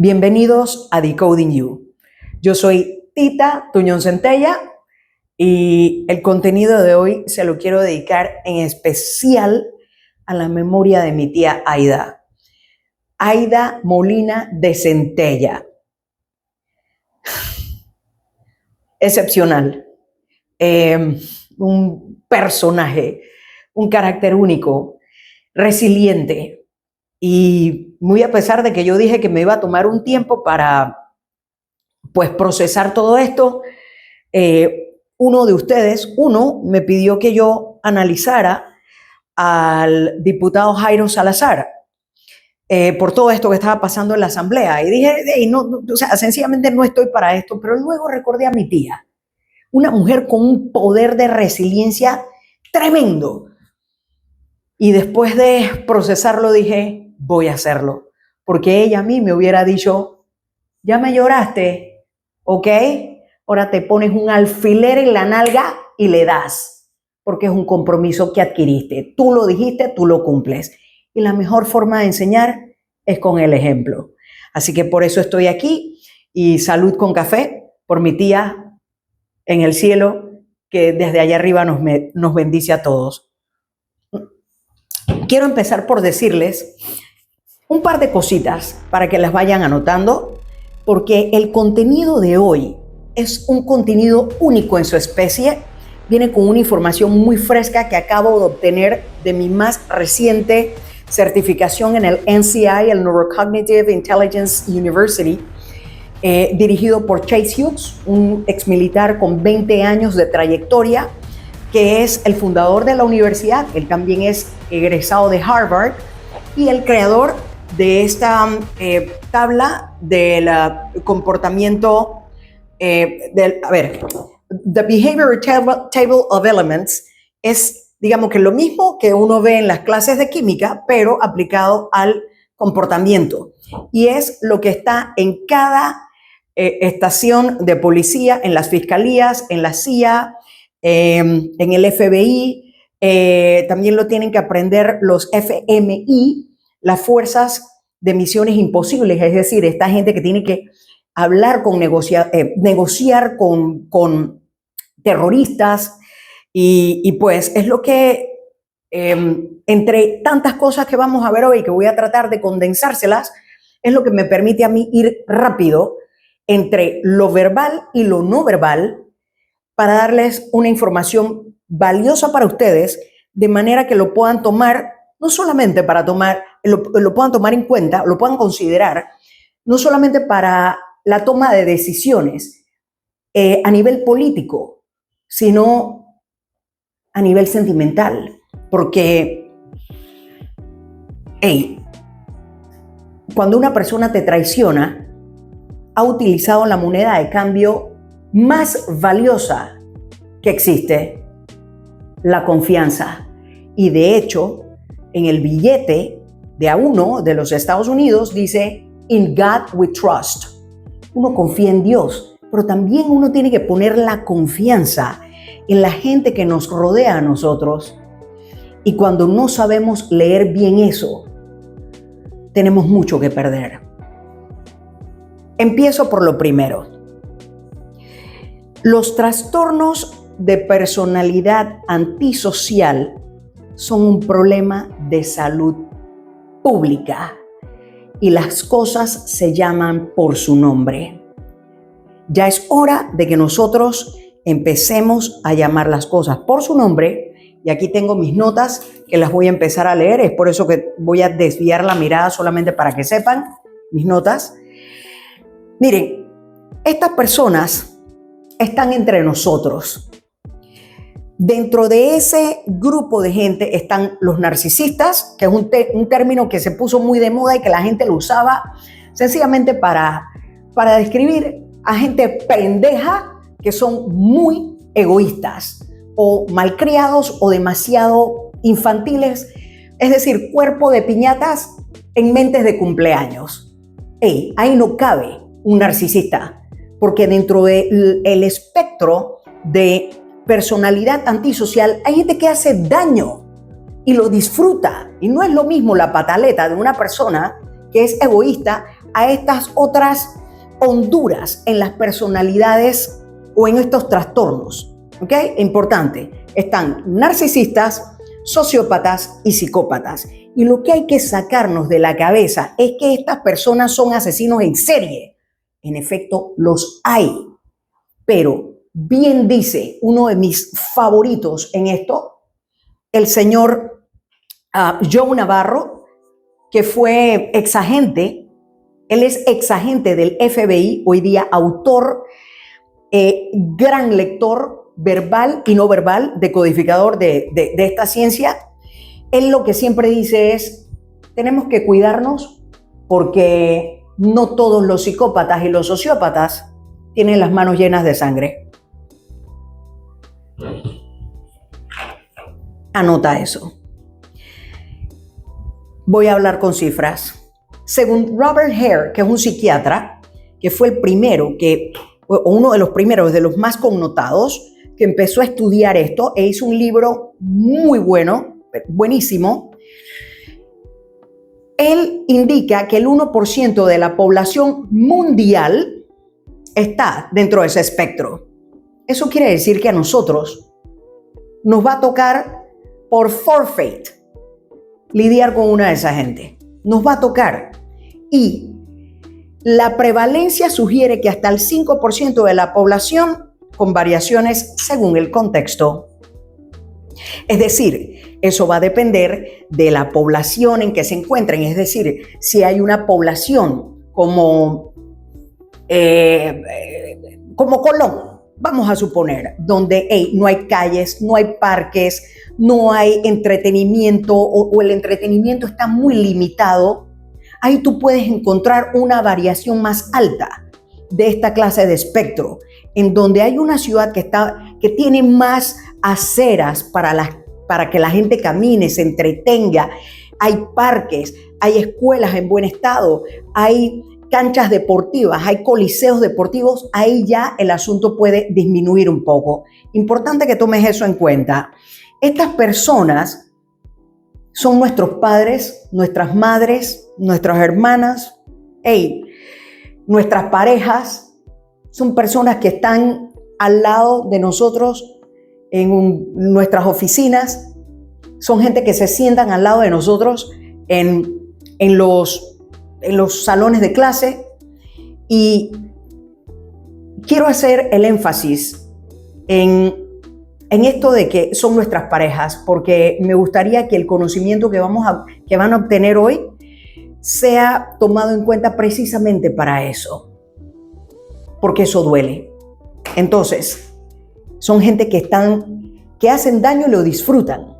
Bienvenidos a Decoding You. Yo soy Tita Tuñón Centella y el contenido de hoy se lo quiero dedicar en especial a la memoria de mi tía Aida. Aida Molina de Centella. Excepcional. Un personaje, un carácter único, resiliente. Y muy a pesar de que yo dije que me iba a tomar un tiempo para procesar todo esto, uno de ustedes me pidió que yo analizara al diputado Jairo Salazar por todo esto que estaba pasando en la asamblea. Y dije, sencillamente no estoy para esto, pero luego recordé a mi tía, una mujer con un poder de resiliencia tremendo. Y después de procesarlo dije, voy a hacerlo, porque ella a mí me hubiera dicho, ya me lloraste, ¿ok? Ahora te pones un alfiler en la nalga y le das, porque es un compromiso que adquiriste. Tú lo dijiste, tú lo cumples. Y la mejor forma de enseñar es con el ejemplo. Así que por eso estoy aquí y salud con café por mi tía en el cielo, que desde allá arriba nos bendice a todos. Quiero empezar por decirles un par de cositas para que las vayan anotando, porque el contenido de hoy es un contenido único en su especie. Viene con una información muy fresca que acabo de obtener de mi más reciente certificación en el NCI, el Neurocognitive Intelligence University, dirigido por Chase Hughes, un exmilitar con 20 años de trayectoria, que es el fundador de la universidad. Él también es egresado de Harvard y el creador de esta tabla del comportamiento, The Behavioral Table of Elements es, digamos que lo mismo que uno ve en las clases de química, pero aplicado al comportamiento. Y es lo que está en cada estación de policía, en las fiscalías, en la CIA, en el FBI, también lo tienen que aprender los FMI, las fuerzas de misiones imposibles, es decir, esta gente que tiene que hablar con negociar con terroristas y pues es lo que entre tantas cosas que vamos a ver hoy, que voy a tratar de condensárselas, es lo que me permite a mí ir rápido entre lo verbal y lo no verbal para darles una información valiosa para ustedes, de manera que lo puedan tomar, no solamente para tomar, lo puedan tomar en cuenta, lo puedan considerar, no solamente para la toma de decisiones a nivel político, sino a nivel sentimental. Porque, cuando una persona te traiciona, ha utilizado la moneda de cambio más valiosa que existe, la confianza. Y de hecho, en el billete de A1 de los Estados Unidos dice, In God we trust. Uno confía en Dios, pero también uno tiene que poner la confianza en la gente que nos rodea a nosotros. Y cuando no sabemos leer bien eso, tenemos mucho que perder. Empiezo por lo primero. Los trastornos de personalidad antisocial son un problema de salud pública y las cosas se llaman por su nombre. Ya es hora de que nosotros empecemos a llamar las cosas por su nombre, y aquí tengo mis notas que las voy a empezar a leer. Es por eso que voy a desviar la mirada solamente para que sepan mis notas. Miren, estas personas están entre nosotros. Dentro de ese grupo de gente están los narcisistas, que es un término que se puso muy de moda y que la gente lo usaba sencillamente para describir a gente pendeja que son muy egoístas o malcriados o demasiado infantiles, es decir, cuerpo de piñatas en mentes de cumpleaños. Ahí no cabe un narcisista, porque dentro del espectro de personalidad antisocial hay gente que hace daño y lo disfruta. Y no es lo mismo la pataleta de una persona que es egoísta, a estas otras honduras en las personalidades o en estos trastornos. ¿Ok? Importante. Están narcisistas, sociópatas y psicópatas. Y lo que hay que sacarnos de la cabeza es que estas personas son asesinos en serie. En efecto, los hay. Pero bien dice uno de mis favoritos en esto, el señor Joe Navarro, que fue exagente. Él es exagente del FBI, hoy día autor, gran lector verbal y no verbal, decodificador de esta ciencia. Él lo que siempre dice es, tenemos que cuidarnos porque no todos los psicópatas y los sociópatas tienen las manos llenas de sangre. Anota eso. Voy a hablar con cifras. Según Robert Hare, que es un psiquiatra, que fue el primero, o uno de los primeros, de los más connotados, que empezó a estudiar esto e hizo un libro muy bueno, buenísimo. Él indica que el 1% de la población mundial está dentro de ese espectro. Eso quiere decir que a nosotros nos va a tocar por forfeit lidiar con una de esa gente. Nos va a tocar. Y la prevalencia sugiere que hasta el 5% de la población, con variaciones según el contexto. Es decir, eso va a depender de la población en que se encuentren. Es decir, si hay una población como Colón, vamos a suponer, donde no hay calles, no hay parques, no hay entretenimiento o el entretenimiento está muy limitado, ahí tú puedes encontrar una variación más alta de esta clase de espectro, en donde hay una ciudad que tiene más aceras para que la gente camine, se entretenga, hay parques, hay escuelas en buen estado, hay canchas deportivas, hay coliseos deportivos, ahí ya el asunto puede disminuir un poco. Importante que tomes eso en cuenta. Estas personas son nuestros padres, nuestras madres, nuestras hermanas, nuestras parejas, son personas que están al lado de nosotros en nuestras oficinas, son gente que se sientan al lado de nosotros en los salones de clase. Y quiero hacer el énfasis en esto de que son nuestras parejas, porque me gustaría que el conocimiento que van a obtener hoy sea tomado en cuenta precisamente para eso, porque eso duele. Entonces, son gente que hacen daño y lo disfrutan.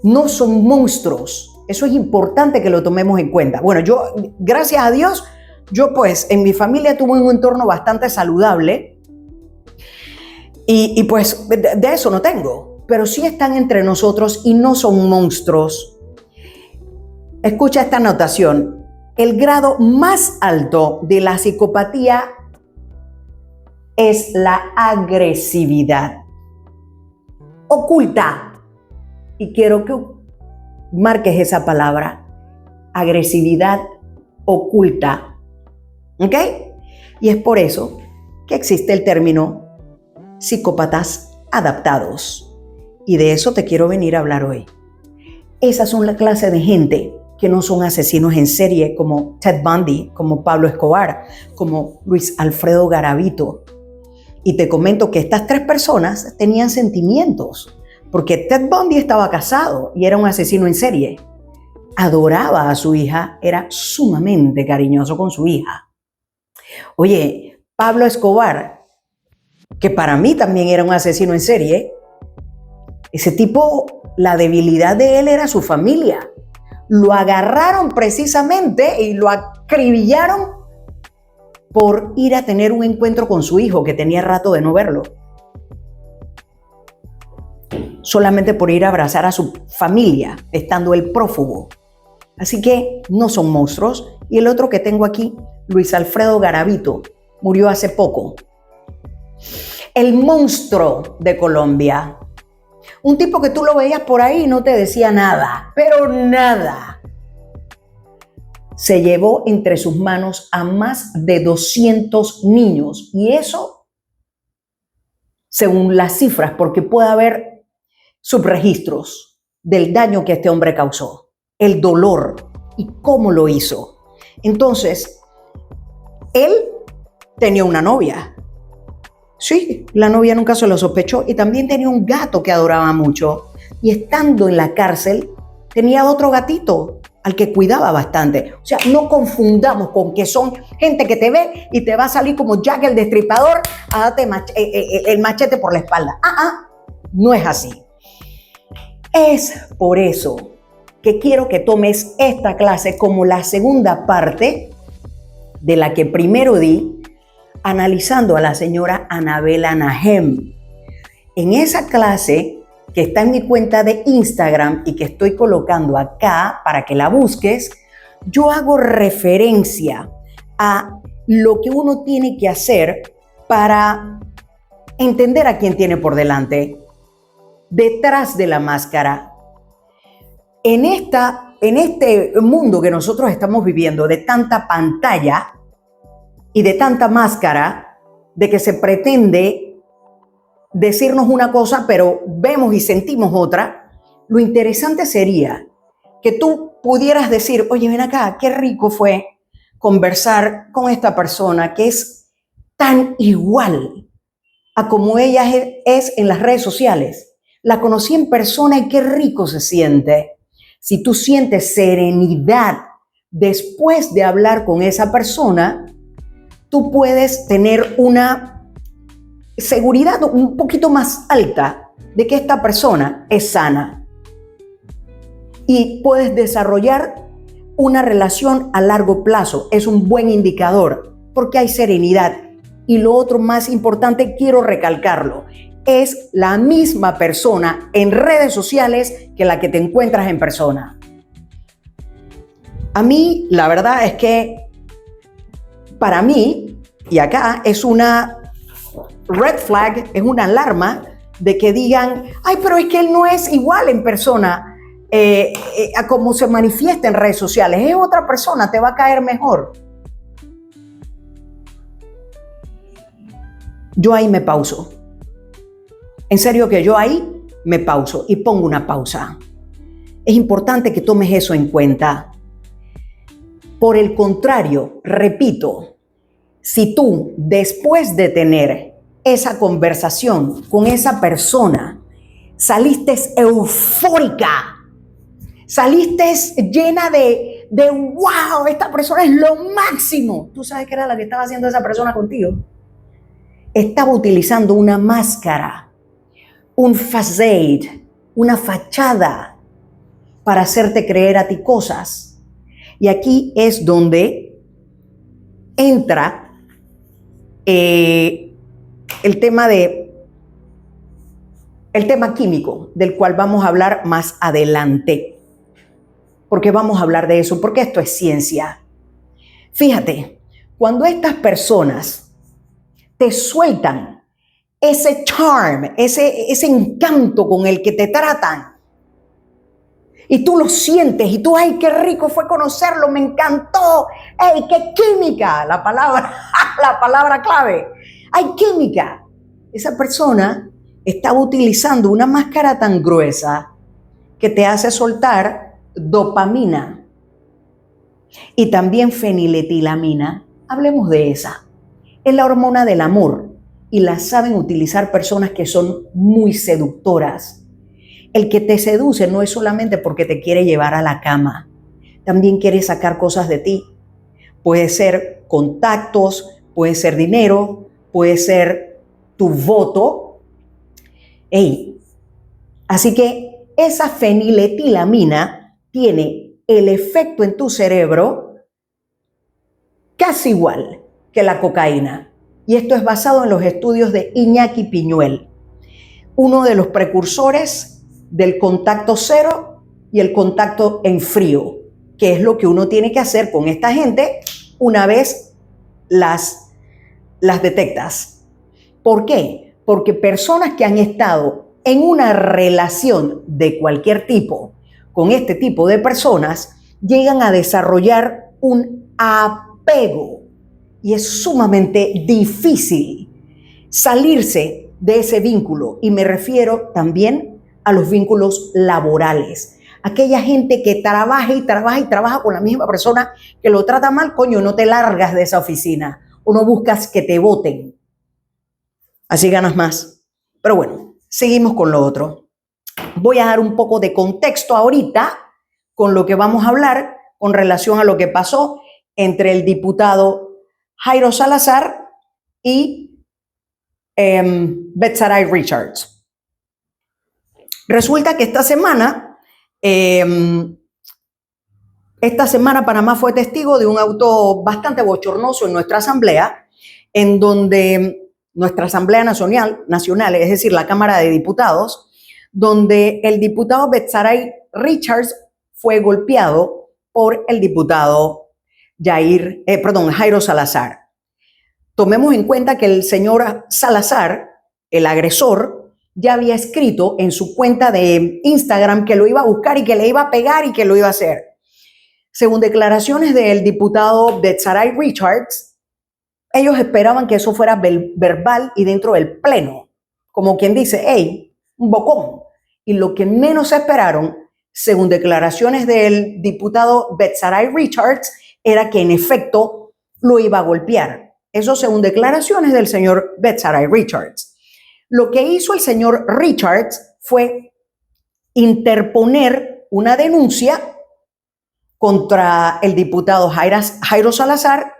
No son monstruos. Eso es importante que lo tomemos en cuenta. Bueno, yo, gracias a Dios, pues en mi familia tuve un entorno bastante saludable y pues de eso no tengo, pero sí están entre nosotros y no son monstruos. Escucha esta anotación. El grado más alto de la psicopatía es la agresividad oculta. Y quiero que marques esa palabra, agresividad oculta. ¿Ok? Y es por eso que existe el término psicópatas adaptados. Y de eso te quiero venir a hablar hoy. Esas son la clase de gente que no son asesinos en serie como Ted Bundy, como Pablo Escobar, como Luis Alfredo Garavito. Y te comento que estas tres personas tenían sentimientos, porque Ted Bundy estaba casado y era un asesino en serie. Adoraba a su hija, era sumamente cariñoso con su hija. Oye, Pablo Escobar, que para mí también era un asesino en serie, ese tipo, la debilidad de él era su familia. Lo agarraron precisamente y lo acribillaron por ir a tener un encuentro con su hijo, que tenía rato de no verlo. Solamente por ir a abrazar a su familia, estando él prófugo. Así que no son monstruos. Y el otro que tengo aquí, Luis Alfredo Garavito, murió hace poco. El monstruo de Colombia. Un tipo que tú lo veías por ahí y no te decía nada, pero nada. se llevó entre sus manos a más de 200 niños. Y eso, según las cifras, porque puede haber subregistros del daño que este hombre causó, el dolor y cómo lo hizo. Entonces, él tenía una novia. Sí, la novia nunca se lo sospechó y también tenía un gato que adoraba mucho. Y estando en la cárcel, tenía otro gatito al que cuidaba bastante. O sea, no confundamos con que son gente que te ve y te va a salir como Jack el Destripador a darte el machete por la espalda. No es así. Es por eso que quiero que tomes esta clase como la segunda parte de la que primero di, analizando a la señora Anabela Najem. En esa clase, que está en mi cuenta de Instagram y que estoy colocando acá para que la busques, yo hago referencia a lo que uno tiene que hacer para entender a quién tiene por delante, detrás de la máscara. En este mundo que nosotros estamos viviendo, de tanta pantalla y de tanta máscara, de que se pretende decirnos una cosa, pero vemos y sentimos otra, lo interesante sería que tú pudieras decir, oye, ven acá, qué rico fue conversar con esta persona que es tan igual a como ella es en las redes sociales. La conocí en persona y qué rico se siente. Si tú sientes serenidad después de hablar con esa persona, tú puedes tener una seguridad un poquito más alta de que esta persona es sana. Y puedes desarrollar una relación a largo plazo. Es un buen indicador porque hay serenidad. Y lo otro más importante, quiero recalcarlo, es la misma persona en redes sociales que la que te encuentras en persona. A mí, la verdad es que para mí, y acá es una red flag, es una alarma de que digan, ay, pero es que él no es igual en persona a cómo se manifiesta en redes sociales, es otra persona, te va a caer mejor. Yo ahí me pauso. En serio que yo ahí me pauso y pongo una pausa. Es importante que tomes eso en cuenta. Por el contrario, repito, si tú después de tener esa conversación con esa persona saliste eufórica, saliste llena de wow, esta persona es lo máximo. ¿Tú sabes qué era la que estaba haciendo esa persona contigo? Estaba utilizando una máscara, un facade, una fachada para hacerte creer a ti cosas. Y aquí es donde entra el tema químico, del cual vamos a hablar más adelante. Porque vamos a hablar de eso, porque esto es ciencia. Fíjate, cuando estas personas te sueltan ese charm, ese encanto con el que te tratan, y tú lo sientes, y tú, ¡ay, qué rico fue conocerlo! ¡Me encantó! ¡Ey, qué química! La palabra clave. ¡Hay química! Esa persona estaba utilizando una máscara tan gruesa que te hace soltar dopamina y también feniletilamina. Hablemos de esa. Es la hormona del amor y la saben utilizar personas que son muy seductoras. El que te seduce no es solamente porque te quiere llevar a la cama, también quiere sacar cosas de ti. Puede ser contactos, puede ser dinero, puede ser tu voto. Así que esa feniletilamina tiene el efecto en tu cerebro casi igual que la cocaína. Y esto es basado en los estudios de Iñaki Piñuel, uno de los precursores del contacto cero y el contacto en frío, que es lo que uno tiene que hacer con esta gente una vez las detectas. ¿Por qué? Porque personas que han estado en una relación de cualquier tipo con este tipo de personas llegan a desarrollar un apego y es sumamente difícil salirse de ese vínculo. Y me refiero también a los vínculos laborales. Aquella gente que trabaja y trabaja y trabaja con la misma persona que lo trata mal, coño, no te largas de esa oficina o no buscas que te voten. Así ganas más. Pero bueno, seguimos con lo otro. Voy a dar un poco de contexto ahorita con lo que vamos a hablar con relación a lo que pasó entre el diputado Jairo Salazar y Betsaray Richards. Resulta que esta semana Panamá fue testigo de un auto bastante bochornoso en nuestra asamblea, en donde nuestra asamblea nacional, es decir, la Cámara de Diputados, donde el diputado Betsaray Richards fue golpeado por el diputado Jairo Salazar. Tomemos en cuenta que el señor Salazar, el agresor, ya había escrito en su cuenta de Instagram que lo iba a buscar y que le iba a pegar y que lo iba a hacer. Según declaraciones del diputado Betsaray Richards, ellos esperaban que eso fuera verbal y dentro del pleno, como quien dice, hey, un bocón. Y lo que menos esperaron, según declaraciones del diputado Betsaray Richards, era que en efecto lo iba a golpear. Eso según declaraciones del señor Betsaray Richards. Lo que hizo el señor Richards fue interponer una denuncia contra el diputado Jairo Salazar,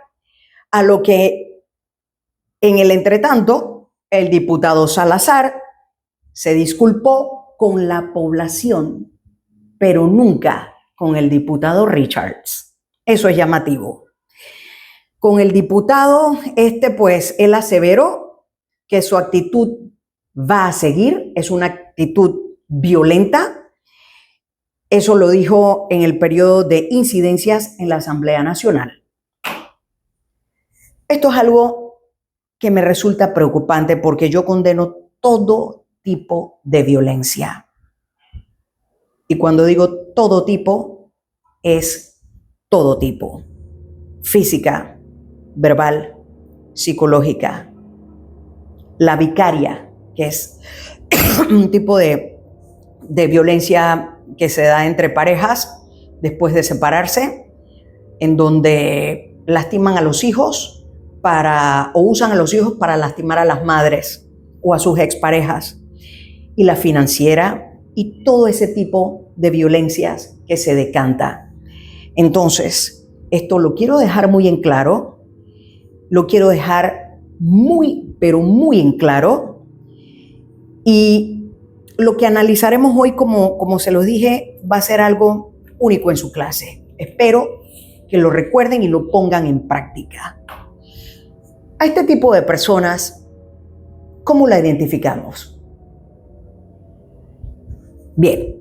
a lo que en el entretanto el diputado Salazar se disculpó con la población, pero nunca con el diputado Richards. Eso es llamativo. Con el diputado pues él aseveró que su actitud va a seguir, es una actitud violenta. Eso lo dijo en el periodo de incidencias en la Asamblea Nacional. Esto es algo que me resulta preocupante porque yo condeno todo tipo de violencia. Y cuando digo todo tipo, es todo tipo. Física, verbal, psicológica. La vicaria, que es un tipo de violencia que se da entre parejas después de separarse, en donde lastiman a los hijos o usan a los hijos para lastimar a las madres o a sus exparejas. Y la financiera y todo ese tipo de violencias que se decanta. Entonces, esto lo quiero dejar muy en claro, lo quiero dejar muy, pero muy en claro. Y lo que analizaremos hoy, como se los dije, va a ser algo único en su clase. Espero que lo recuerden y lo pongan en práctica. A este tipo de personas, ¿cómo la identificamos? Bien.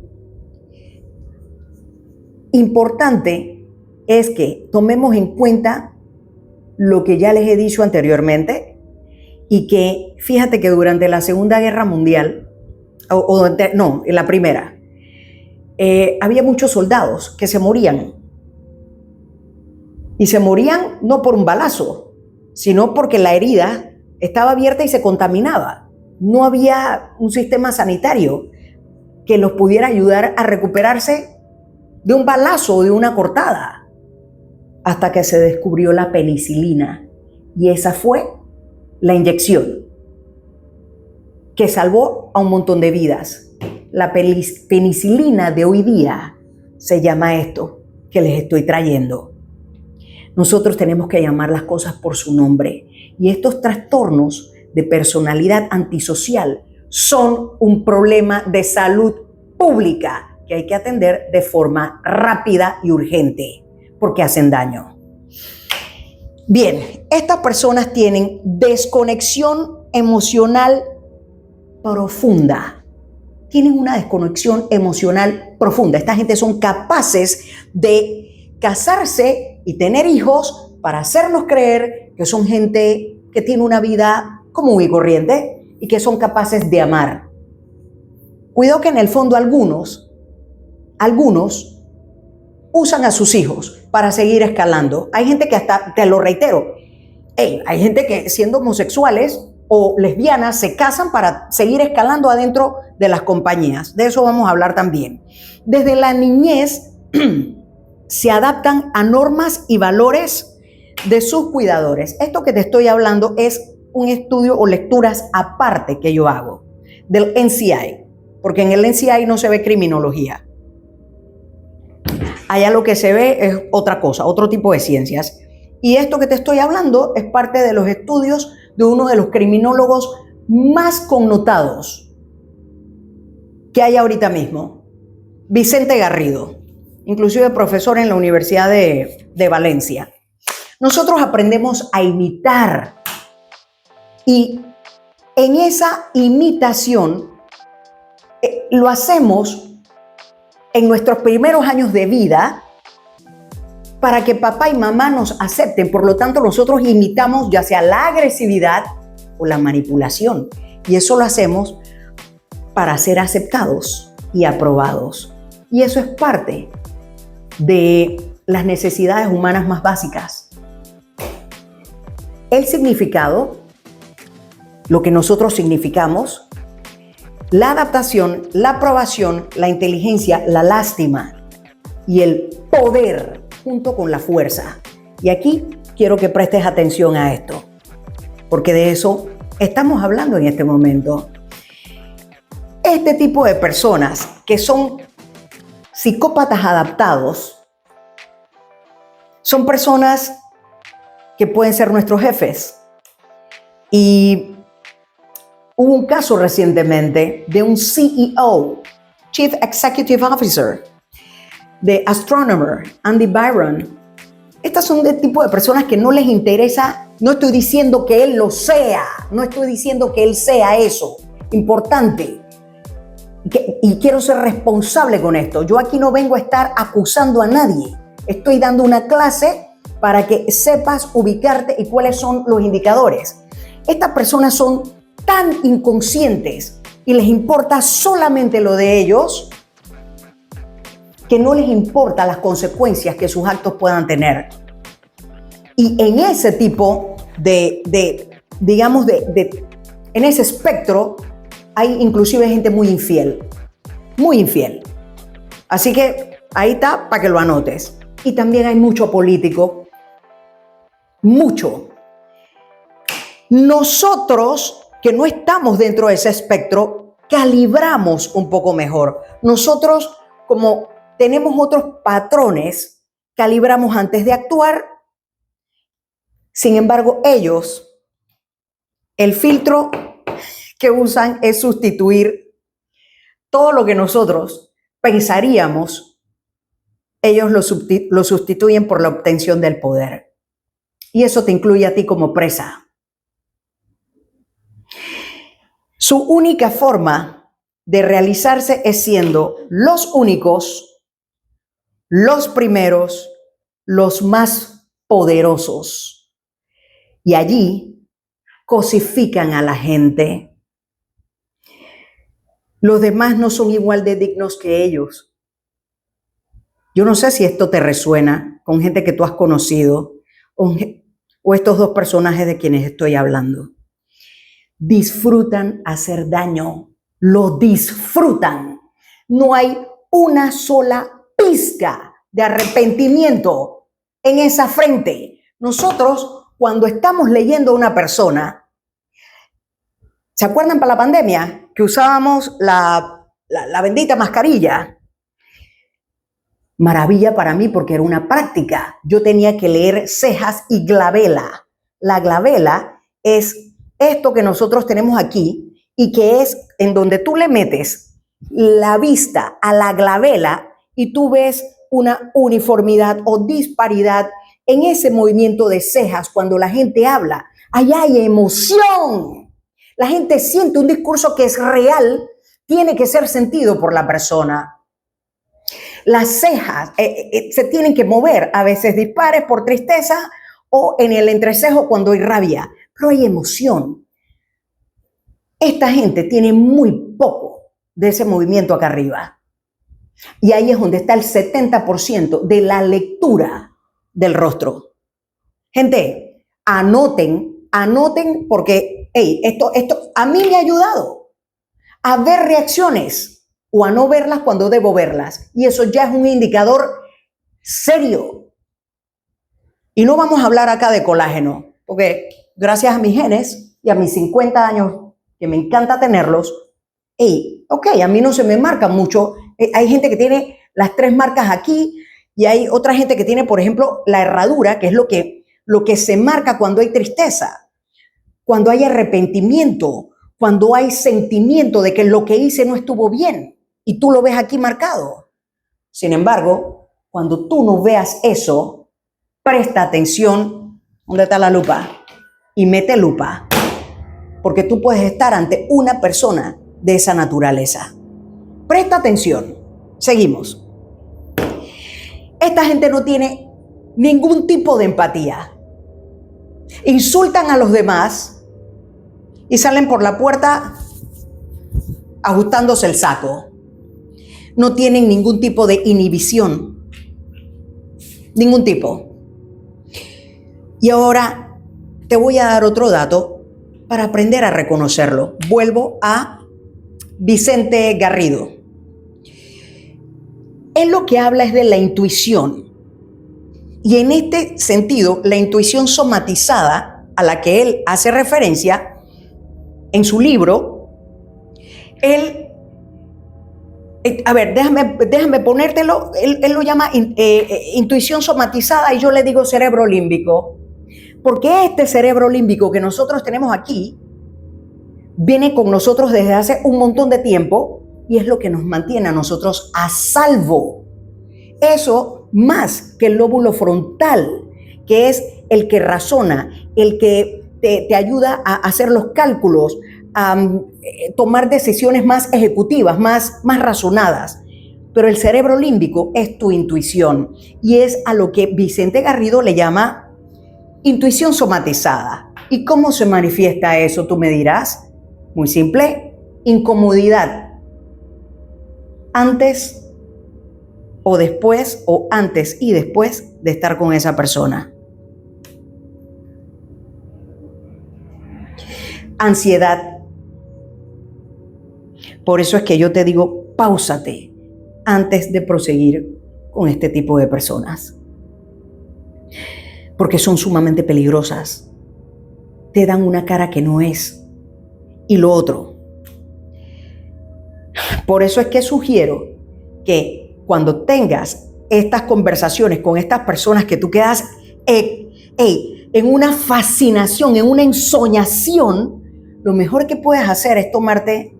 Importante es que tomemos en cuenta lo que ya les he dicho anteriormente y que fíjate que durante la Segunda Guerra Mundial, en la Primera, había muchos soldados que se morían. Y se morían no por un balazo, sino porque la herida estaba abierta y se contaminaba. No había un sistema sanitario que los pudiera ayudar a recuperarse de un balazo o de una cortada, hasta que se descubrió la penicilina. Y esa fue la inyección que salvó a un montón de vidas. La penicilina de hoy día se llama esto que les estoy trayendo. Nosotros tenemos que llamar las cosas por su nombre. Y estos trastornos de personalidad antisocial son un problema de salud pública que hay que atender de forma rápida y urgente, porque hacen daño. Bien, estas personas tienen desconexión emocional profunda. Tienen una desconexión emocional profunda. Esta gente son capaces de casarse y tener hijos para hacernos creer que son gente que tiene una vida común y corriente y que son capaces de amar. Cuidado que en el fondo algunos usan a sus hijos para seguir escalando. Hay gente que hasta, te lo reitero, hay gente que siendo homosexuales o lesbianas se casan para seguir escalando adentro de las compañías. De eso vamos a hablar también. Desde la niñez se adaptan a normas y valores de sus cuidadores. Esto que te estoy hablando es un estudio o lecturas aparte que yo hago del NCI, porque en el NCI no se ve criminología. Allá lo que se ve es otra cosa, otro tipo de ciencias. Y esto que te estoy hablando es parte de los estudios de uno de los criminólogos más connotados que hay ahorita mismo, Vicente Garrido, inclusive profesor en la Universidad de Valencia. Nosotros aprendemos a imitar y en esa imitación lo hacemos en nuestros primeros años de vida para que papá y mamá nos acepten. Por lo tanto, nosotros imitamos ya sea la agresividad o la manipulación. Y eso lo hacemos para ser aceptados y aprobados. Y eso es parte de las necesidades humanas más básicas. El significado, lo que nosotros significamos, la adaptación, la aprobación, la inteligencia, la lástima y el poder junto con la fuerza. Y aquí quiero que prestes atención a esto, porque de eso estamos hablando en este momento. Este tipo de personas que son psicópatas adaptados son personas que pueden ser nuestros jefes. Y hubo un caso recientemente de un CEO, Chief Executive Officer, de Astronomer, Andy Byron. Estas son de tipo de personas que no les interesa, no estoy diciendo que él lo sea, no estoy diciendo que él sea eso, importante. Y quiero ser responsable con esto. Yo aquí no vengo a estar acusando a nadie. Estoy dando una clase para que sepas ubicarte y cuáles son los indicadores. Estas personas son tan inconscientes y les importa solamente lo de ellos que no les importa las consecuencias que sus actos puedan tener. Y en ese tipo en ese espectro hay inclusive gente muy infiel. Muy infiel. Así que ahí está para que lo anotes. Y también hay mucho político. Mucho. Nosotros, que no estamos dentro de ese espectro, calibramos un poco mejor. Nosotros, como tenemos otros patrones, calibramos antes de actuar. Sin embargo, ellos, el filtro que usan es sustituir todo lo que nosotros pensaríamos, ellos lo sustituyen por la obtención del poder. Y eso te incluye a ti como presa. Su única forma de realizarse es siendo los únicos, los primeros, los más poderosos. Y allí cosifican a la gente. Los demás no son igual de dignos que ellos. Yo no sé si esto te resuena con gente que tú has conocido o estos dos personajes de quienes estoy hablando. Disfrutan hacer daño, lo disfrutan. No hay una sola pizca de arrepentimiento en esa frente. Nosotros, cuando estamos leyendo a una persona, ¿se acuerdan para la pandemia que usábamos la bendita mascarilla? Maravilla para mí porque era una práctica. Yo tenía que leer cejas y glabela. La glabela es esto que nosotros tenemos aquí y que es en donde tú le metes la vista a la glabela y tú ves una uniformidad o disparidad en ese movimiento de cejas cuando la gente habla. Allá hay emoción. La gente siente un discurso que es real, tiene que ser sentido por la persona. Las cejas se tienen que mover, a veces dispares por tristeza o en el entrecejo cuando hay rabia, pero hay emoción. Esta gente tiene muy poco de ese movimiento acá arriba. Y ahí es donde está el 70% de la lectura del rostro. Gente, anoten porque esto a mí me ha ayudado a ver reacciones o a no verlas cuando debo verlas. Y eso ya es un indicador serio. Y no vamos a hablar acá de colágeno, porque gracias a mis genes y a mis 50 años, que me encanta tenerlos, a mí no se me marca mucho. Hay gente que tiene las 3 marcas aquí y hay otra gente que tiene, por ejemplo, la herradura, que es lo que se marca cuando hay tristeza, cuando hay arrepentimiento, cuando hay sentimiento de que lo que hice no estuvo bien y tú lo ves aquí marcado. Sin embargo, cuando tú no veas eso, presta atención. ¿Dónde está la lupa? Y mete lupa, porque tú puedes estar ante una persona de esa naturaleza. Presta atención. Seguimos. Esta gente no tiene ningún tipo de empatía. Insultan a los demás y salen por la puerta ajustándose el saco. No tienen ningún tipo de inhibición. Ningún tipo. Y ahora te voy a dar otro dato para aprender a reconocerlo. Vuelvo a Vicente Garrido. Él lo que habla es de la intuición. Y en este sentido, la intuición somatizada a la que él hace referencia en su libro, déjame ponértelo, él lo llama intuición somatizada y yo le digo cerebro límbico. Porque este cerebro límbico que nosotros tenemos aquí viene con nosotros desde hace un montón de tiempo y es lo que nos mantiene a nosotros a salvo. Eso más que el lóbulo frontal, que es el que razona, el que te ayuda a hacer los cálculos, a tomar decisiones más ejecutivas, más razonadas. Pero el cerebro límbico es tu intuición y es a lo que Vicente Garrido le llama intuición somatizada. ¿Y cómo se manifiesta eso? Tú me dirás. Muy simple, incomodidad. Antes o después, o antes y después de estar con esa persona. Ansiedad. Por eso es que yo te digo, páusate antes de proseguir con este tipo de personas. Porque son sumamente peligrosas. Te dan una cara que no es. Y lo otro. Por eso es que sugiero que cuando tengas estas conversaciones con estas personas que tú quedas en una fascinación, en una ensoñación, lo mejor que puedes hacer es tomarte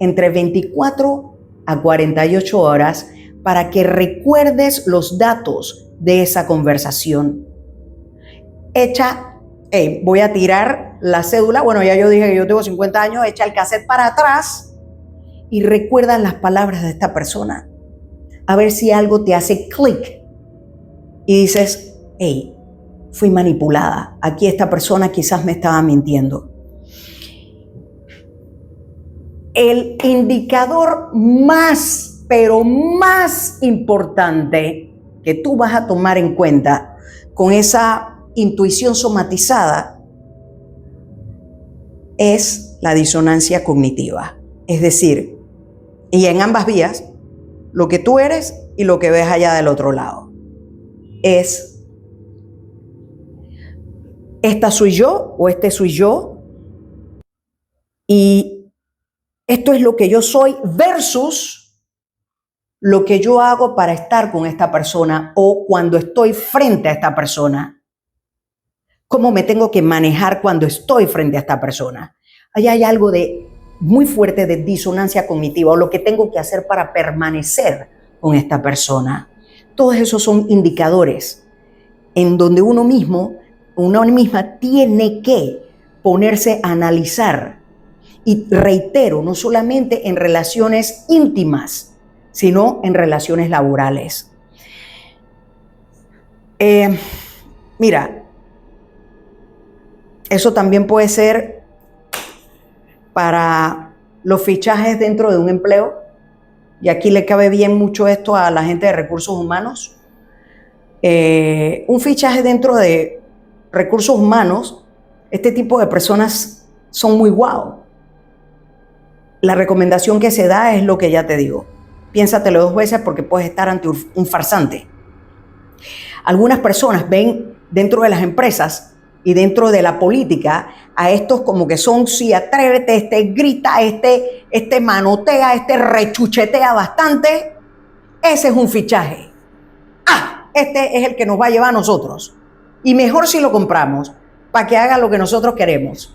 entre 24 a 48 horas para que recuerdes los datos de esa conversación. Voy a tirar la cédula, bueno, ya yo dije que yo tengo 50 años, echa el cassette para atrás y recuerda las palabras de esta persona. A ver si algo te hace clic y dices, fui manipulada, aquí esta persona quizás me estaba mintiendo. El indicador más, pero más importante que tú vas a tomar en cuenta con esa intuición somatizada es la disonancia cognitiva. Es decir, y en ambas vías, lo que tú eres y lo que ves allá del otro lado. Es, esta soy yo o este soy yo y esto es lo que yo soy versus lo que yo hago para estar con esta persona o cuando estoy frente a esta persona. ¿Cómo me tengo que manejar cuando estoy frente a esta persona? Ahí hay algo de muy fuerte de disonancia cognitiva o lo que tengo que hacer para permanecer con esta persona. Todos esos son indicadores en donde uno mismo, una misma tiene que ponerse a analizar. Y reitero, no solamente en relaciones íntimas, sino en relaciones laborales. Mira, eso también puede ser para los fichajes dentro de un empleo. Y aquí le cabe bien mucho esto a la gente de recursos humanos. un fichaje dentro de recursos humanos, este tipo de personas son muy guau. La recomendación que se da es lo que ya te digo. Piénsatelo 2 veces porque puedes estar ante un farsante. Algunas personas ven dentro de las empresas y dentro de la política a estos como que son, sí, atrévete, este grita, este manotea, este rechuchetea bastante. Ese es un fichaje. Este es el que nos va a llevar a nosotros. Y mejor si lo compramos para que haga lo que nosotros queremos.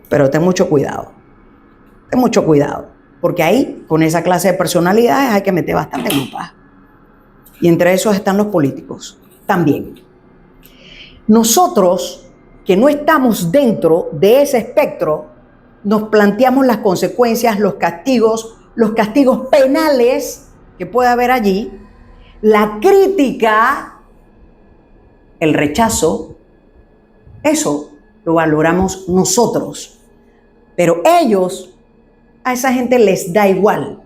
Pero ten mucho cuidado. Ten mucho cuidado. Porque ahí, con esa clase de personalidades, hay que meter bastante lupa. Y entre esos están los políticos también. Nosotros, que no estamos dentro de ese espectro, nos planteamos las consecuencias, los castigos penales que puede haber allí, la crítica, el rechazo. Eso lo valoramos nosotros. Pero ellos, a esa gente les da igual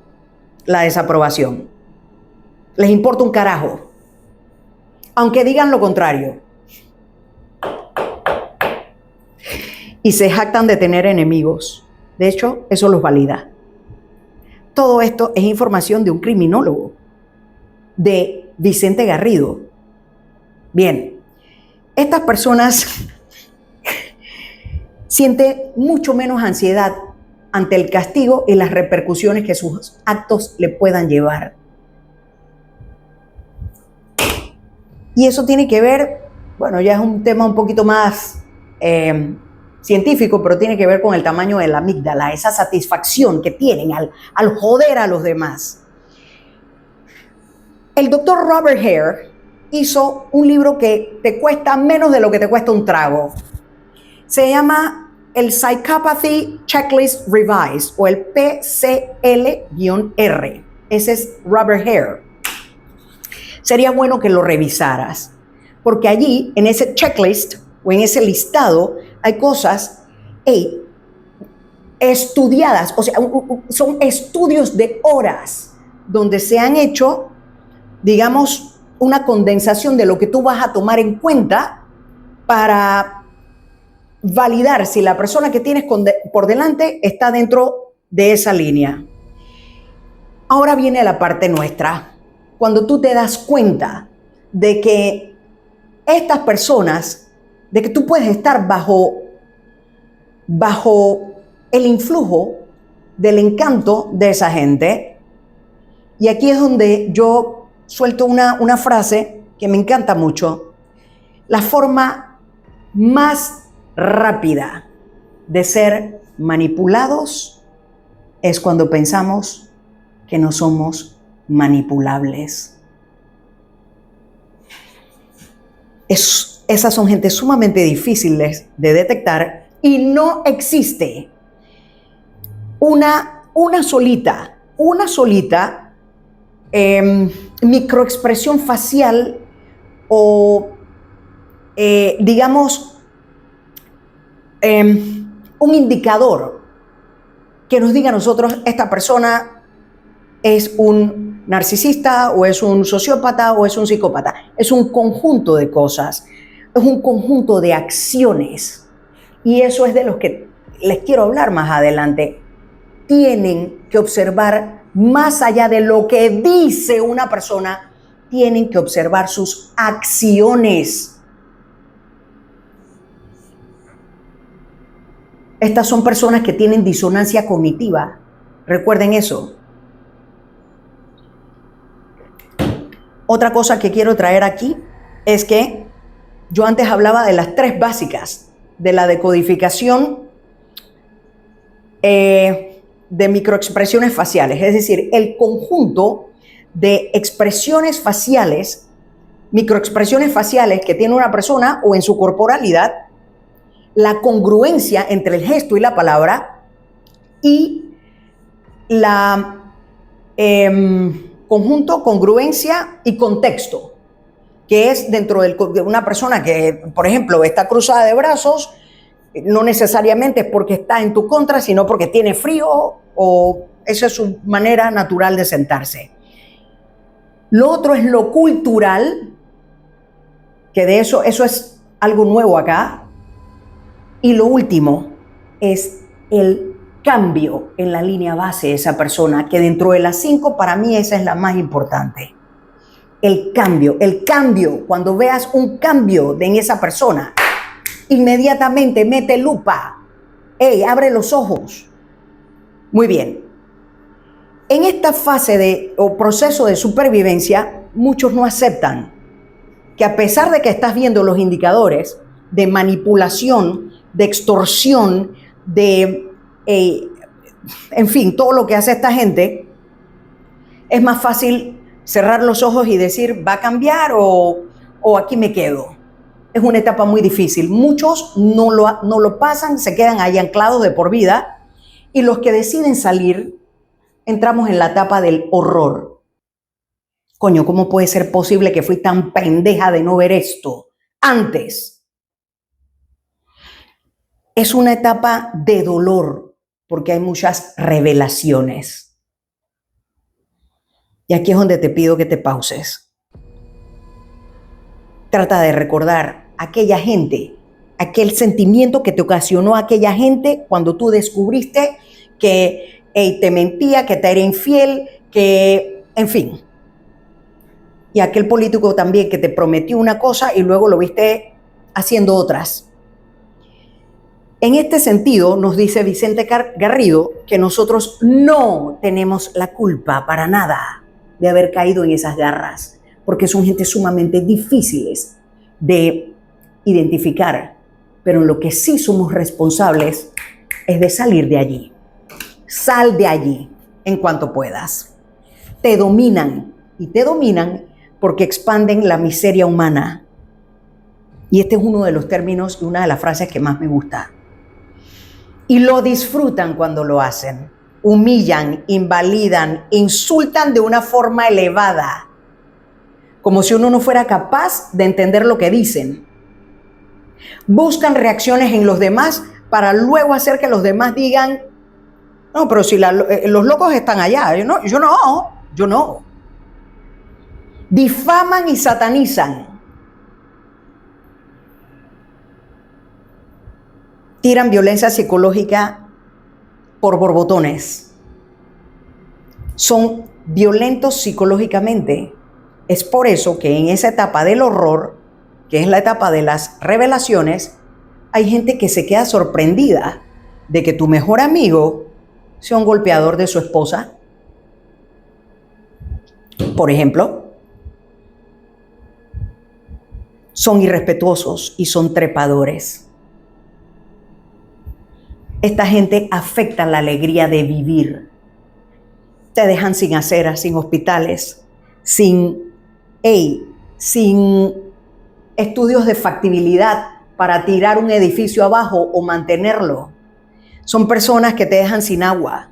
la desaprobación. Les importa un carajo. Aunque digan lo contrario. Y se jactan de tener enemigos. De hecho, eso los valida. Todo esto es información de un criminólogo, de Vicente Garrido. Bien, estas personas sienten mucho menos ansiedad ante el castigo y las repercusiones que sus actos le puedan llevar. Y eso tiene que ver, bueno, ya es un tema un poquito más científico, pero tiene que ver con el tamaño de la amígdala, esa satisfacción que tienen al joder a los demás. El doctor Robert Hare hizo un libro que te cuesta menos de lo que te cuesta un trago. Se llama el Psychopathy Checklist Revised, o el PCL-R. Ese es Robert Hare. Sería bueno que lo revisaras, porque allí, en ese checklist o en ese listado, hay cosas estudiadas, o sea, son estudios de horas donde se han hecho, digamos, una condensación de lo que tú vas a tomar en cuenta para validar si la persona que tienes por delante está dentro de esa línea. Ahora viene la parte nuestra. Cuando tú te das cuenta de que estas personas, de que tú puedes estar bajo el influjo del encanto de esa gente. Y aquí es donde yo suelto una frase que me encanta mucho. La forma más rápida de ser manipulados es cuando pensamos que no somos manipulables. Esas son gente sumamente difíciles de detectar y no existe una solita microexpresión facial o digamos un indicador que nos diga a nosotros esta persona es un narcisista o es un sociópata o es un psicópata. Es un conjunto de cosas, es un conjunto de acciones. Y eso es de los que les quiero hablar más adelante. Tienen que observar más allá de lo que dice una persona, tienen que observar sus acciones. Estas son personas que tienen disonancia cognitiva. Recuerden eso. Otra cosa que quiero traer aquí es que yo antes hablaba de las 3 básicas de la decodificación de microexpresiones faciales, es decir, el conjunto de expresiones faciales, microexpresiones faciales que tiene una persona o en su corporalidad, la congruencia entre el gesto y la palabra y la conjunto, congruencia y contexto, que es dentro de una persona que, por ejemplo, está cruzada de brazos, no necesariamente es porque está en tu contra, sino porque tiene frío o esa es su manera natural de sentarse. Lo otro es lo cultural, que de eso es algo nuevo acá. Y lo último es el cambio en la línea base de esa persona, que dentro de las 5 para mí esa es la más importante. El cambio, cuando veas un cambio en esa persona, inmediatamente mete lupa. Abre los ojos. Muy bien. En esta fase o proceso de supervivencia, muchos no aceptan que a pesar de que estás viendo los indicadores de manipulación, de extorsión, en fin, todo lo que hace esta gente, es más fácil cerrar los ojos y decir, ¿va a cambiar o aquí me quedo? Es una etapa muy difícil. Muchos no lo pasan, se quedan ahí anclados de por vida, y los que deciden salir, entramos en la etapa del horror. Coño, ¿cómo puede ser posible que fui tan pendeja de no ver esto antes? Es una etapa de dolor porque hay muchas revelaciones. Y aquí es donde te pido que te pauses. Trata de recordar aquella gente, aquel sentimiento que te ocasionó aquella gente cuando tú descubriste que te mentía, que te era infiel, que, en fin. Y aquel político también que te prometió una cosa y luego lo viste haciendo otras. En este sentido, nos dice Vicente Garrido que nosotros no tenemos la culpa para nada de haber caído en esas garras, porque son gente sumamente difíciles de identificar, pero en lo que sí somos responsables es de salir de allí. Sal de allí en cuanto puedas. Te dominan, y te dominan porque expanden la miseria humana. Y este es uno de los términos y una de las frases que más me gusta. Y lo disfrutan cuando lo hacen. Humillan, invalidan, insultan de una forma elevada, como si uno no fuera capaz de entender lo que dicen. Buscan reacciones en los demás para luego hacer que los demás digan, no, pero si los locos están allá, yo no. Difaman y satanizan. Tiran violencia psicológica por borbotones. Son violentos psicológicamente. Es por eso que en esa etapa del horror, que es la etapa de las revelaciones, hay gente que se queda sorprendida de que tu mejor amigo sea un golpeador de su esposa. Por ejemplo, son irrespetuosos y son trepadores. Esta gente afecta la alegría de vivir. Te dejan sin aceras, sin hospitales, sin estudios de factibilidad para tirar un edificio abajo o mantenerlo. Son personas que te dejan sin agua,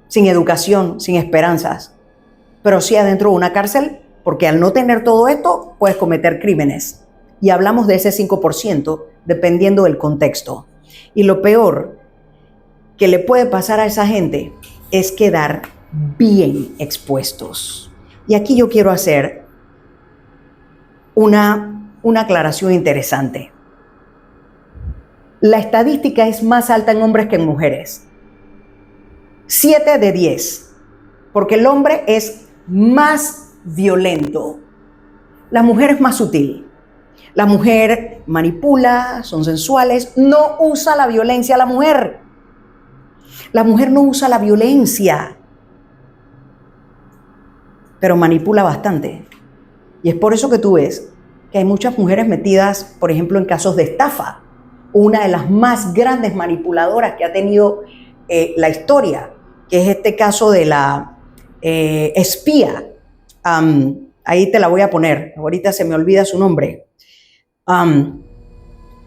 sin educación, sin esperanzas, pero sí adentro de una cárcel, porque al no tener todo esto puedes cometer crímenes. Y hablamos de ese 5% dependiendo del contexto. Y lo peor que le puede pasar a esa gente es quedar bien expuestos. Y aquí yo quiero hacer una aclaración interesante. La estadística es más alta en hombres que en mujeres. 7 de 10, porque el hombre es más violento. La mujer es más sutil. La mujer manipula, son sensuales, no usa la violencia la mujer. La mujer no usa la violencia, pero manipula bastante. Y es por eso que tú ves que hay muchas mujeres metidas, por ejemplo, en casos de estafa. Una de las más grandes manipuladoras que ha tenido la historia, que es este caso de la espía. Ahí te la voy a poner, ahorita se me olvida su nombre.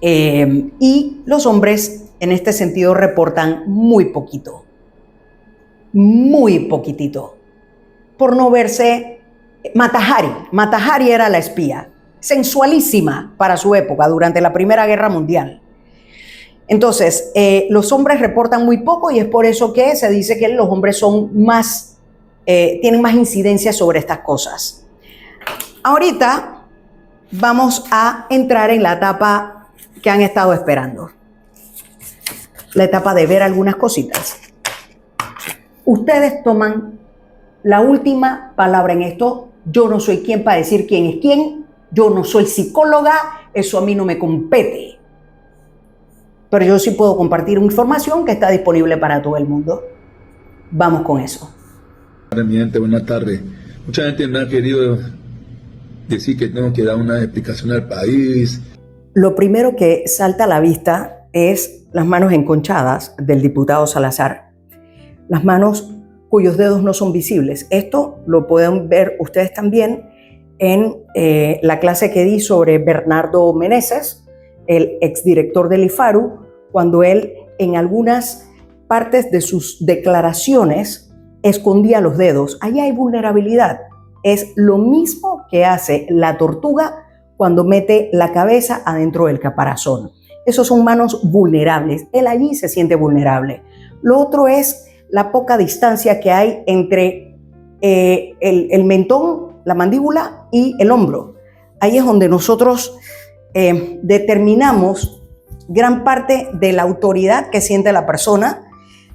Y los hombres en este sentido reportan muy poquito, muy poquitito, por no verse. Mata Hari era la espía, sensualísima para su época, durante la Primera Guerra Mundial. Entonces, los hombres reportan muy poco y es por eso que se dice que los hombres son más tienen más incidencia sobre estas cosas. Ahorita vamos a entrar en la etapa que han estado esperando. La etapa de ver algunas cositas. Ustedes toman la última palabra en esto. Yo no soy quien para decir quién es quién. Yo no soy psicóloga. Eso a mí no me compete. Pero yo sí puedo compartir información que está disponible para todo el mundo. Vamos con eso. Mi gente, buenas tardes. Mucha gente me ha querido decir que tengo que dar una explicación al país. Lo primero que salta a la vista es las manos enconchadas del diputado Salazar. Las manos cuyos dedos no son visibles. Esto lo pueden ver ustedes también en la clase que di sobre Bernardo Meneses, el exdirector del IFARU, cuando él en algunas partes de sus declaraciones escondía los dedos. Ahí hay vulnerabilidad. Es lo mismo que hace la tortuga cuando mete la cabeza adentro del caparazón. Esos son manos vulnerables. Él allí se siente vulnerable. Lo otro es la poca distancia que hay entre el mentón, la mandíbula y el hombro. Ahí es donde nosotros determinamos gran parte de la autoridad que siente la persona,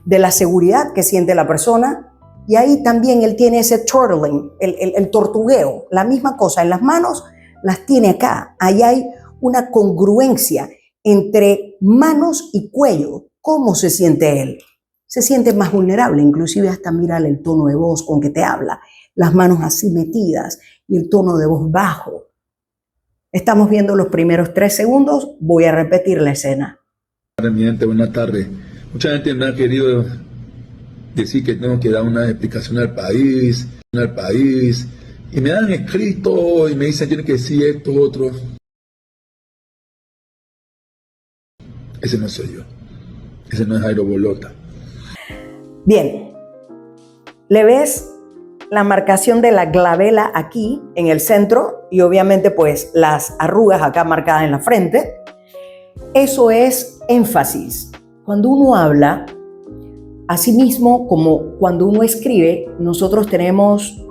de la seguridad que siente la persona, y ahí también él tiene ese turtling, el tortugueo, la misma cosa en las manos, las tiene acá. Ahí hay una congruencia entre manos y cuello. ¿Cómo se siente él? Se siente más vulnerable, inclusive hasta mirar el tono de voz con que te habla, las manos así metidas y el tono de voz bajo. Estamos viendo los primeros 3 segundos, voy a repetir la escena. Mi gente, buenas tardes. Mucha gente me ha querido decir que tengo que dar una explicación al país, y me han escrito y me dicen tiene que decir esto, otro. Ese no soy yo, ese no es Jairo Bolota. Bien, le ves la marcación de la glabela aquí en el centro y obviamente pues las arrugas acá marcadas en la frente. Eso es énfasis. Cuando uno habla, asimismo como cuando uno escribe, nosotros tenemos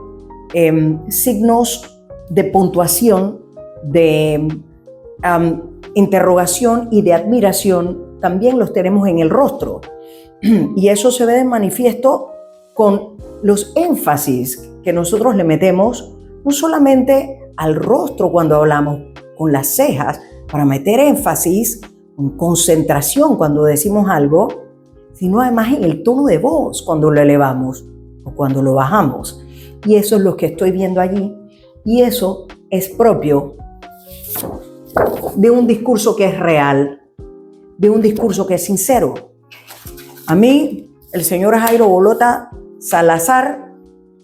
signos de puntuación, de interrogación y de admiración, también los tenemos en el rostro. Y eso se ve de manifiesto con los énfasis que nosotros le metemos, no solamente al rostro cuando hablamos, con las cejas, para meter énfasis, con concentración cuando decimos algo, sino además en el tono de voz cuando lo elevamos o cuando lo bajamos. Y eso es lo que estoy viendo allí. Y eso es propio de un discurso que es real, de un discurso que es sincero. A mí, el señor Jairo Bolota Salazar,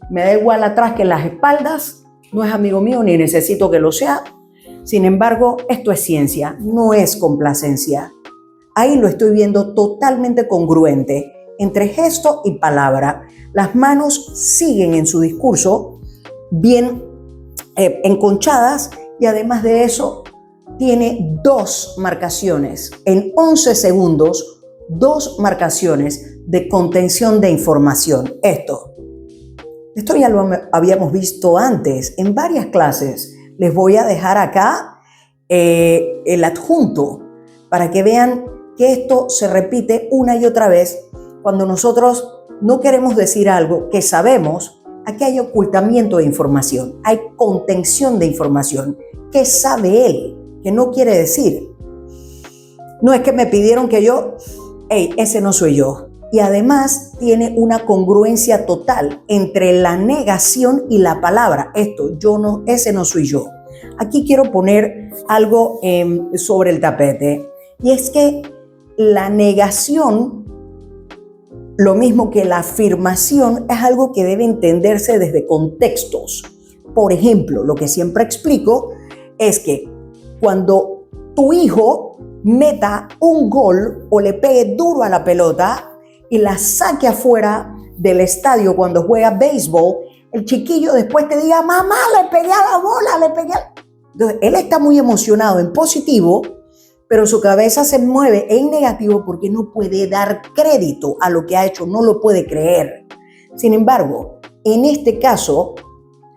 me da igual atrás que las espaldas, no es amigo mío ni necesito que lo sea. Sin embargo, esto es ciencia, no es complacencia. Ahí lo estoy viendo totalmente congruente entre gesto y palabra. Las manos siguen en su discurso bien enconchadas y además de eso tiene 2 marcaciones. En 11 segundos, 2 marcaciones de contención de información. Esto ya lo habíamos visto antes en varias clases. Les voy a dejar acá el adjunto para que vean que esto se repite una y otra vez cuando nosotros no queremos decir algo que sabemos. Aquí hay ocultamiento de información, hay contención de información. ¿Qué sabe él que no quiere decir? No es que me pidieron que yo, ese no soy yo. Y además tiene una congruencia total entre la negación y la palabra. Ese no soy yo. Aquí quiero poner algo sobre el tapete. Y es que la negación, lo mismo que la afirmación, es algo que debe entenderse desde contextos. Por ejemplo, lo que siempre explico es que cuando tu hijo meta un gol o le pegue duro a la pelota y la saque afuera del estadio cuando juega béisbol, el chiquillo después te diga, mamá, le pegué a la bola, le pegué a... Entonces, él está muy emocionado en positivo, pero su cabeza se mueve en negativo porque no puede dar crédito a lo que ha hecho, no lo puede creer. Sin embargo, En este caso,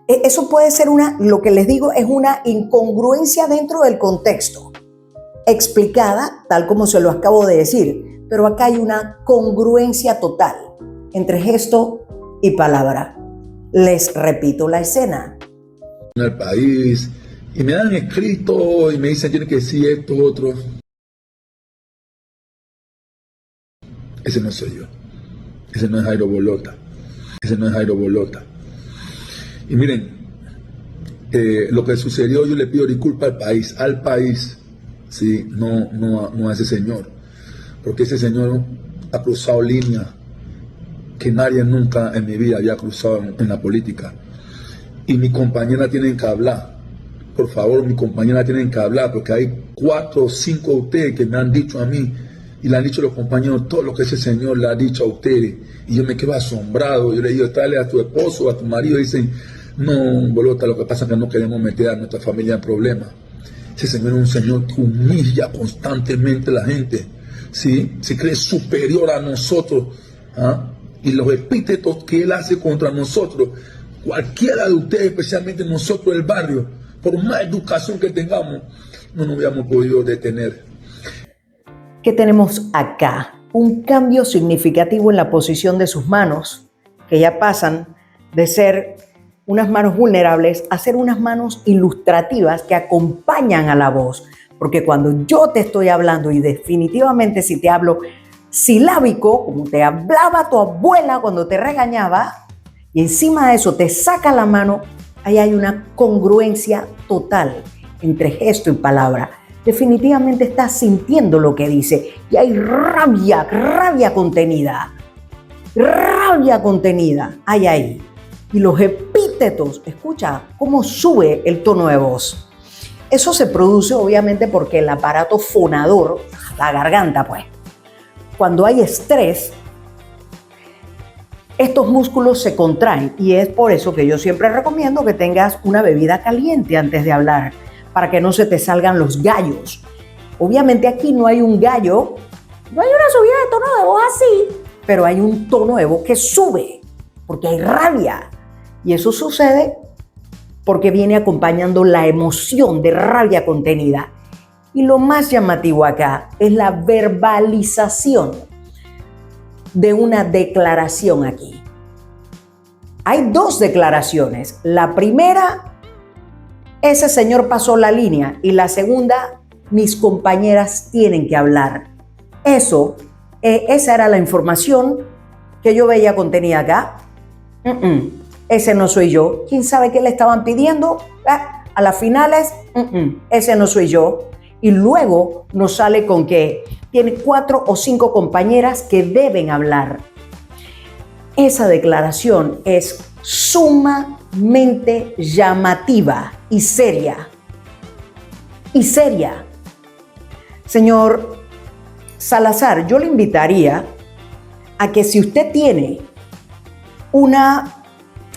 eso puede ser lo que les digo, es una incongruencia dentro del contexto, explicada tal como se lo acabo de decir, pero acá hay una congruencia total entre gesto y palabra. Les repito la escena. En el país, y me han escrito y me dicen, tiene que decir esto, otro. Ese no soy yo. Ese no es Jairo Bolota. Ese no es Jairo Bolota. Y miren, lo que sucedió, yo le pido disculpas al país, ¿sí? No a ese señor, porque ese señor ha cruzado líneas que nadie nunca en mi vida había cruzado en la política. Y mi compañera tienen que hablar, por favor, mi compañera tienen que hablar, porque hay 4 o 5 de ustedes que me han dicho a mí, y le han dicho a los compañeros todo lo que ese señor le ha dicho a ustedes, y yo me quedo asombrado. Yo le digo, tráele a tu esposo, a tu marido, y dicen, no, Bolota, lo que pasa es que no queremos meter a nuestra familia en problemas. Ese señor es un señor que humilla constantemente a la gente, ¿sí? Se cree superior a nosotros, ¿ah? Y los epítetos que él hace contra nosotros, cualquiera de ustedes, especialmente nosotros del barrio, por más educación que tengamos, no nos hubiéramos podido detener. ¿Qué tenemos acá? Un cambio significativo en la posición de sus manos, que ya pasan de ser unas manos vulnerables a ser unas manos ilustrativas que acompañan a la voz. Porque cuando yo te estoy hablando, y definitivamente si te hablo silábico, como te hablaba tu abuela cuando te regañaba, y encima de eso te saca la mano, ahí hay una congruencia total entre gesto y palabra. Definitivamente estás sintiendo lo que dice, y hay rabia contenida. Rabia contenida hay ahí. Y los epítetos, escucha cómo sube el tono de voz. Eso se produce obviamente porque el aparato fonador, la garganta pues, cuando hay estrés, estos músculos se contraen, y es por eso que yo siempre recomiendo que tengas una bebida caliente antes de hablar, para que no se te salgan los gallos. Obviamente aquí no hay un gallo, no hay una subida de tono de voz así, pero hay un tono de voz que sube, porque hay rabia. Y eso sucede porque viene acompañando la emoción de rabia contenida. Y lo más llamativo acá es la verbalización de una declaración aquí. Hay 2 declaraciones. La primera, ese señor pasó la línea, y la segunda, mis compañeras tienen que hablar. Esa era la información que yo veía contenida acá. Ese no soy yo. ¿Quién sabe qué le estaban pidiendo? A las finales, ese no soy yo. Y luego nos sale con que tiene 4 o 5 compañeras que deben hablar. Esa declaración es sumamente llamativa y seria. Señor Salazar, yo le invitaría a que si usted tiene una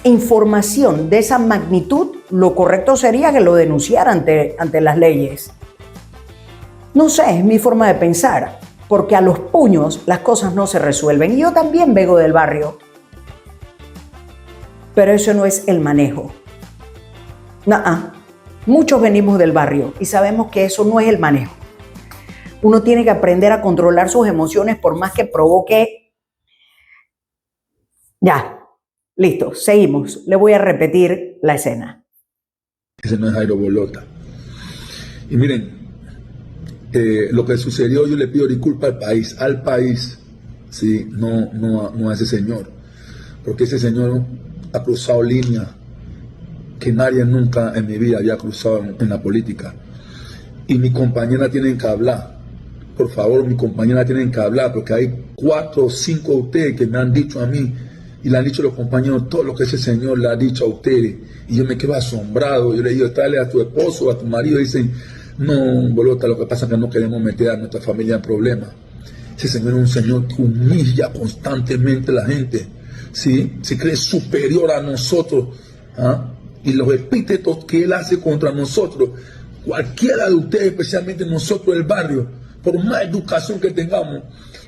información de esa magnitud, lo correcto sería que lo denunciara ante las leyes. No sé, es mi forma de pensar, porque a los puños las cosas no se resuelven. Y yo también vengo del barrio, pero eso no es el manejo. Muchos venimos del barrio y sabemos que eso no es el manejo. Uno tiene que aprender a controlar sus emociones por más que provoque. Ya, listo, seguimos. Le voy a repetir la escena. Ese no es Jairo Bolota. Y miren, lo que sucedió, yo le pido disculpas al país, ¿sí? No a ese señor, porque ese señor ha cruzado líneas que nadie nunca en mi vida había cruzado en la política. Y mi compañera tienen que hablar, por favor, mi compañera tienen que hablar, porque hay 4 o 5 de ustedes que me han dicho a mí, y le han dicho a los compañeros todo lo que ese señor le ha dicho a ustedes, y yo me quedo asombrado. Yo le digo, tráele a tu esposo, a tu marido, y dicen, no, Bolota, lo que pasa es que no queremos meter a nuestra familia en problemas. Ese señor es un señor que humilla constantemente a la gente, ¿sí? Se cree superior a nosotros, ¿ah? Y los epítetos que él hace contra nosotros, cualquiera de ustedes, especialmente nosotros del barrio, por más educación que tengamos,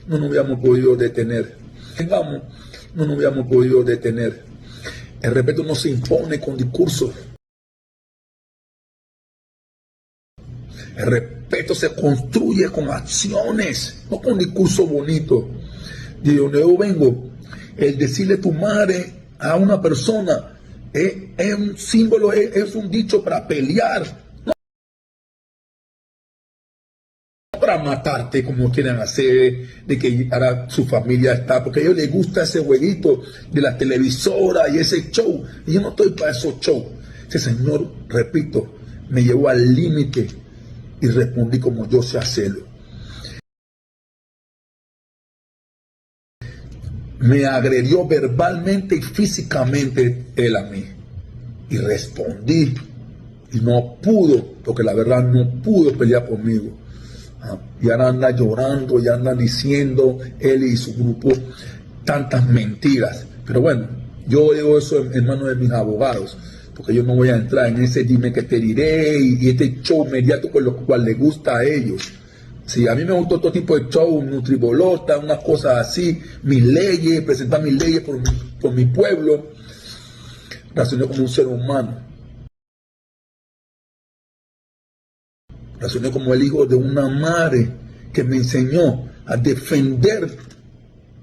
no nos hubiéramos podido detener. El respeto no se impone con discursos. El respeto se construye con acciones, no con discursos bonitos. De donde yo vengo, el decirle tu madre a una persona es un símbolo, es un dicho para pelear, no para matarte como quieren hacer, de que ahora su familia está, porque a ellos les gusta ese jueguito de la televisora y ese show. Y yo no estoy para esos shows. Ese señor, repito, me llevó al límite y respondí como yo sé hacerlo. Me agredió verbalmente y físicamente él a mí. Y respondí. Y no pudo, porque la verdad no pudo pelear conmigo. Y ahora anda llorando, y anda diciendo él y su grupo tantas mentiras. Pero bueno, yo digo eso en manos de mis abogados, porque yo no voy a entrar en ese dime que te diré y este show mediático con lo cual le gusta a ellos. Sí, a mí me gustó todo tipo de show, nutribolota, unas cosas así, mis leyes, presentar mis leyes por mi pueblo. Razoné como un ser humano. Razoné como el hijo de una madre que me enseñó a defender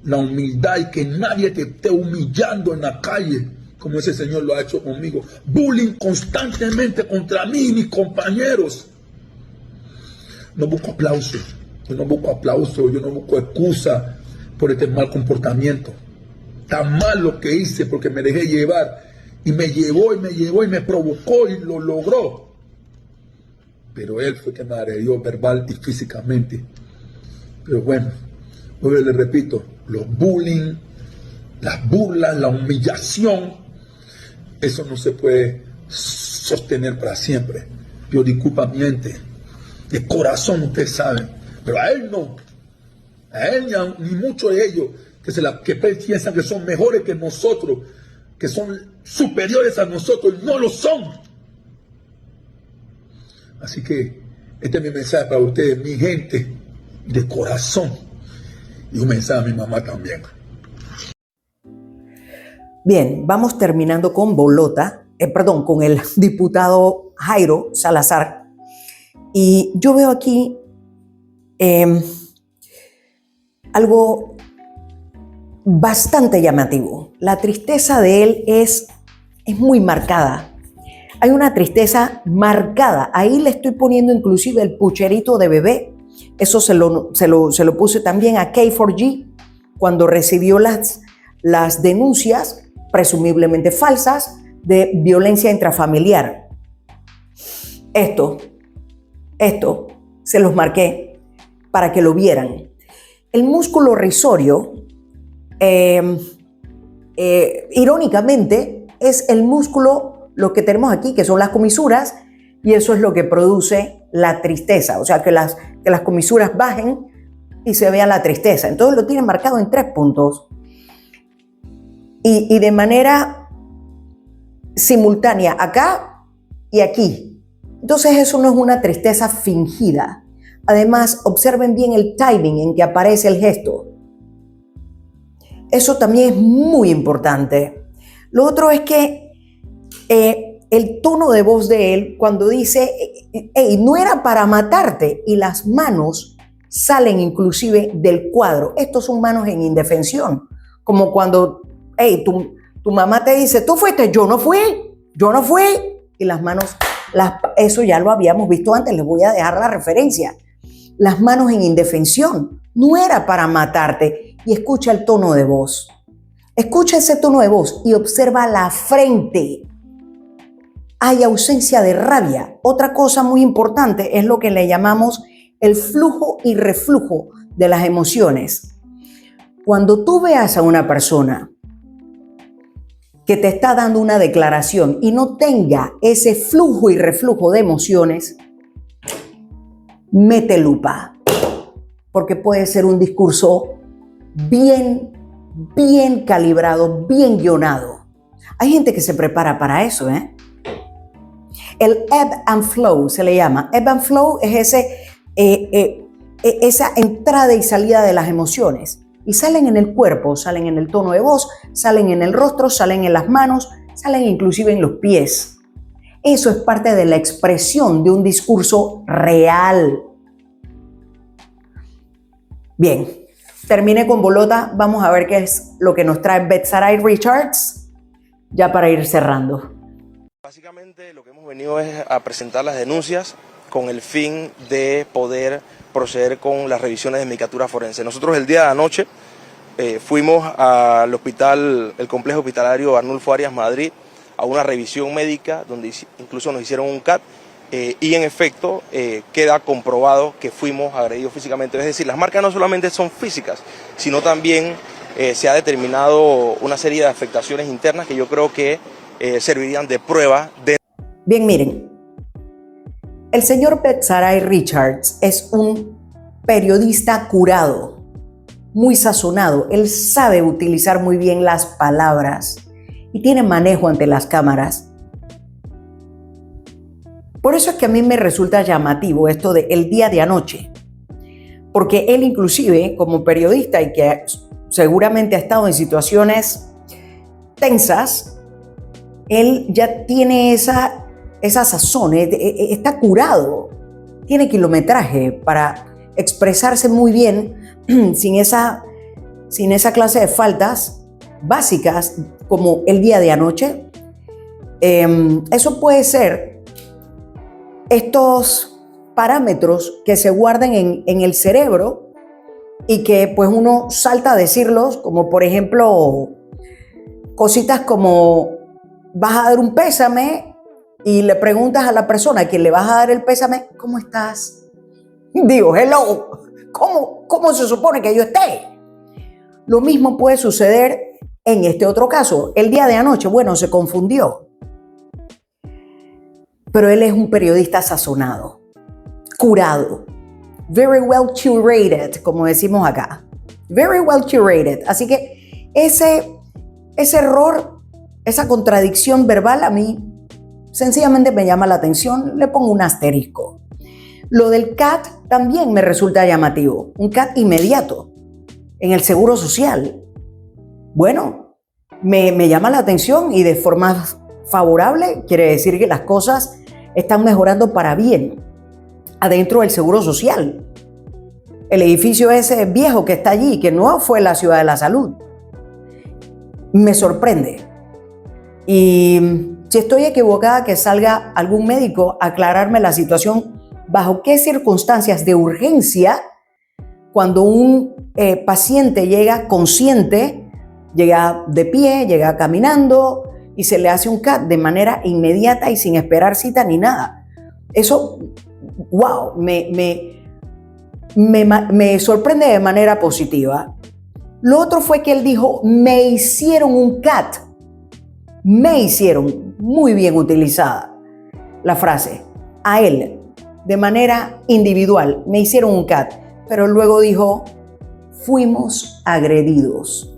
la humildad y que nadie te esté humillando en la calle, como ese señor lo ha hecho conmigo. Bullying constantemente contra mí y mis compañeros. No busco aplauso, yo no busco excusa por este mal comportamiento. Tan mal lo que hice porque me dejé llevar y me llevó y me provocó y lo logró. Pero él fue que me agredió verbal y físicamente. Pero bueno, hoy le repito, los bullying, las burlas, la humillación, eso no se puede sostener para siempre. Yo disculpa mi gente. De corazón ustedes saben, pero a él no, a él ni muchos de ellos que piensan que son mejores que nosotros, que son superiores a nosotros, no lo son. Así que este es mi mensaje para ustedes, mi gente, de corazón, y un mensaje a mi mamá también. Bien, vamos terminando con con el diputado Jairo Salazar. Y yo veo aquí algo bastante llamativo. La tristeza de él es muy marcada. Hay una tristeza marcada. Ahí le estoy poniendo inclusive el pucherito de bebé. Eso se lo puse también a K4G cuando recibió las denuncias, presumiblemente falsas, de violencia intrafamiliar. Esto se los marqué para que lo vieran. El músculo risorio, irónicamente, es el músculo, lo que tenemos aquí, que son las comisuras, y eso es lo que produce la tristeza. O sea, que las comisuras bajen y se vea la tristeza. Entonces lo tienen marcado en 3 puntos. Y de manera simultánea, acá y aquí. Entonces eso no es una tristeza fingida. Además, observen bien el timing en que aparece el gesto. Eso también es muy importante. Lo otro es que el tono de voz de él cuando dice, hey, no era para matarte, y las manos salen inclusive del cuadro. Estos son manos en indefensión. Como cuando, hey, tu mamá te dice, tú fuiste, yo no fui. Y las manos... Eso ya lo habíamos visto antes, les voy a dejar la referencia. Las manos en indefensión, no era para matarte. Y escucha el tono de voz. Escucha ese tono de voz y observa la frente. Hay ausencia de rabia. Otra cosa muy importante es lo que le llamamos el flujo y reflujo de las emociones. Cuando tú veas a una persona que te está dando una declaración y no tenga ese flujo y reflujo de emociones, mete lupa, porque puede ser un discurso bien calibrado, bien guionado. Hay gente que se prepara para eso, ¿eh? El ebb and flow se le llama. Ebb and flow es esa entrada y salida de las emociones. Y salen en el cuerpo, salen en el tono de voz, salen en el rostro, salen en las manos, salen inclusive en los pies. Eso es parte de la expresión de un discurso real. Bien, terminé con bolota. Vamos a ver qué es lo que nos trae Betsaray Richards, ya para ir cerrando. Básicamente lo que hemos venido es a presentar las denuncias con el fin de poder proceder con las revisiones de medicatura forense. Nosotros el día de anoche fuimos al hospital, el complejo hospitalario Arnulfo Arias Madrid, a una revisión médica donde incluso nos hicieron un CAT y en efecto queda comprobado que fuimos agredidos físicamente. Es decir, las marcas no solamente son físicas, sino también se ha determinado una serie de afectaciones internas que yo creo que servirían de prueba. Bien, miren, el señor Betsaray Richards es un periodista curado, muy sazonado. Él sabe utilizar muy bien las palabras y tiene manejo ante las cámaras. Por eso es que a mí me resulta llamativo esto de el día de anoche, porque él inclusive como periodista y que seguramente ha estado en situaciones tensas, él ya tiene esa sazón, está curado, tiene kilometraje para expresarse muy bien sin esa clase de faltas básicas como el día de anoche. Eso puede ser estos parámetros que se guardan en el cerebro y que pues uno salta a decirlos, como por ejemplo cositas como vas a dar un pésame y le preguntas a la persona a quien le vas a dar el pésame, ¿cómo estás? Digo, hello, ¿cómo se supone que yo esté? Lo mismo puede suceder en este otro caso. El día de anoche, bueno, se confundió. Pero él es un periodista sazonado, curado, very well curated, como decimos acá. Very well curated. Así que ese error, esa contradicción verbal a mí sencillamente me llama la atención, le pongo un asterisco. Lo del CAT también me resulta llamativo, un CAT inmediato en el Seguro Social. Bueno, me llama la atención y de forma favorable quiere decir que las cosas están mejorando para bien adentro del Seguro Social. El edificio ese viejo que está allí, que no fue la Ciudad de la Salud, me sorprende. Y si estoy equivocada, que salga algún médico a aclararme la situación, bajo qué circunstancias de urgencia, cuando un paciente llega consciente, llega de pie, llega caminando y se le hace un CAT de manera inmediata y sin esperar cita ni nada. Eso, wow, me sorprende de manera positiva. Lo otro fue que él dijo, me hicieron un CAT. Me hicieron, muy bien utilizada la frase, a él, de manera individual, me hicieron un CAT, pero luego dijo, fuimos agredidos.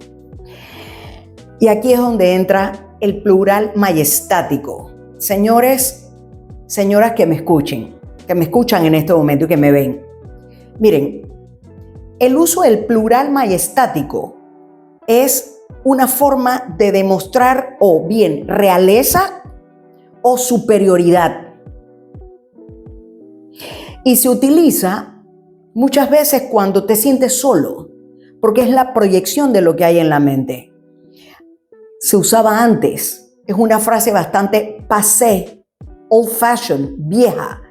Y aquí es donde entra el plural majestático. Señores, señoras que me escuchan en este momento y que me ven. Miren, el uso del plural majestático es una forma de demostrar o bien realeza o superioridad. Y se utiliza muchas veces cuando te sientes solo, porque es la proyección de lo que hay en la mente. Se usaba antes, es una frase bastante passé, old fashioned, vieja,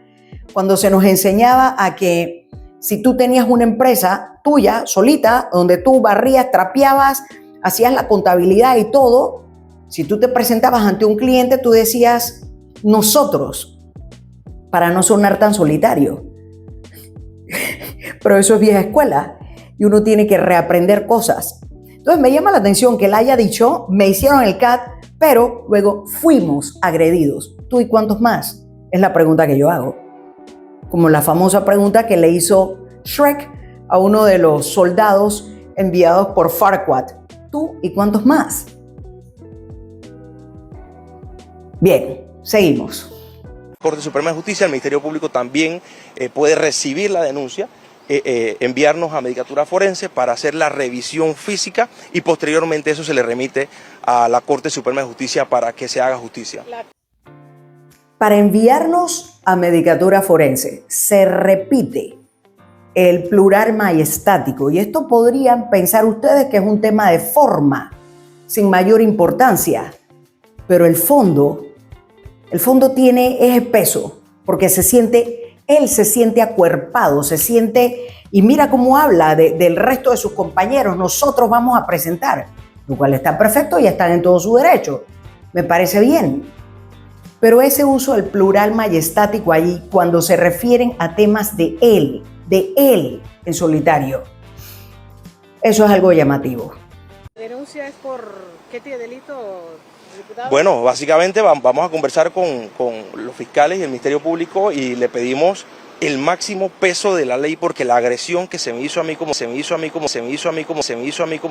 cuando se nos enseñaba a que si tú tenías una empresa tuya, solita, donde tú barrías, trapeabas, hacías la contabilidad y todo, si tú te presentabas ante un cliente, tú decías nosotros, para no sonar tan solitario. Pero eso es vieja escuela y uno tiene que reaprender cosas. Entonces me llama la atención que él haya dicho, me hicieron el CAT, pero luego fuimos agredidos. ¿Tú y cuántos más? Es la pregunta que yo hago. Como la famosa pregunta que le hizo Shrek a uno de los soldados enviados por Farquaad. ¿Tú y cuántos más? Bien, seguimos. Corte Suprema de Justicia, el Ministerio Público también puede recibir la denuncia enviarnos a Medicatura Forense para hacer la revisión física y posteriormente eso se le remite a la Corte Suprema de Justicia para que se haga justicia. Para enviarnos a Medicatura Forense se repite el plural majestático, y esto podrían pensar ustedes que es un tema de forma, sin mayor importancia, pero el fondo es peso, porque él se siente acuerpado, se siente, y mira cómo habla del resto de sus compañeros, nosotros vamos a presentar, lo cual está perfecto y están en todo su derecho, me parece bien. Pero ese uso del plural majestático ahí, cuando se refieren a temas de él en solitario, eso es algo llamativo. ¿La denuncia es por qué tipo de delito, diputado? Bueno, básicamente vamos a conversar con los fiscales y el Ministerio Público y le pedimos el máximo peso de la ley, porque la agresión que se me hizo a mí como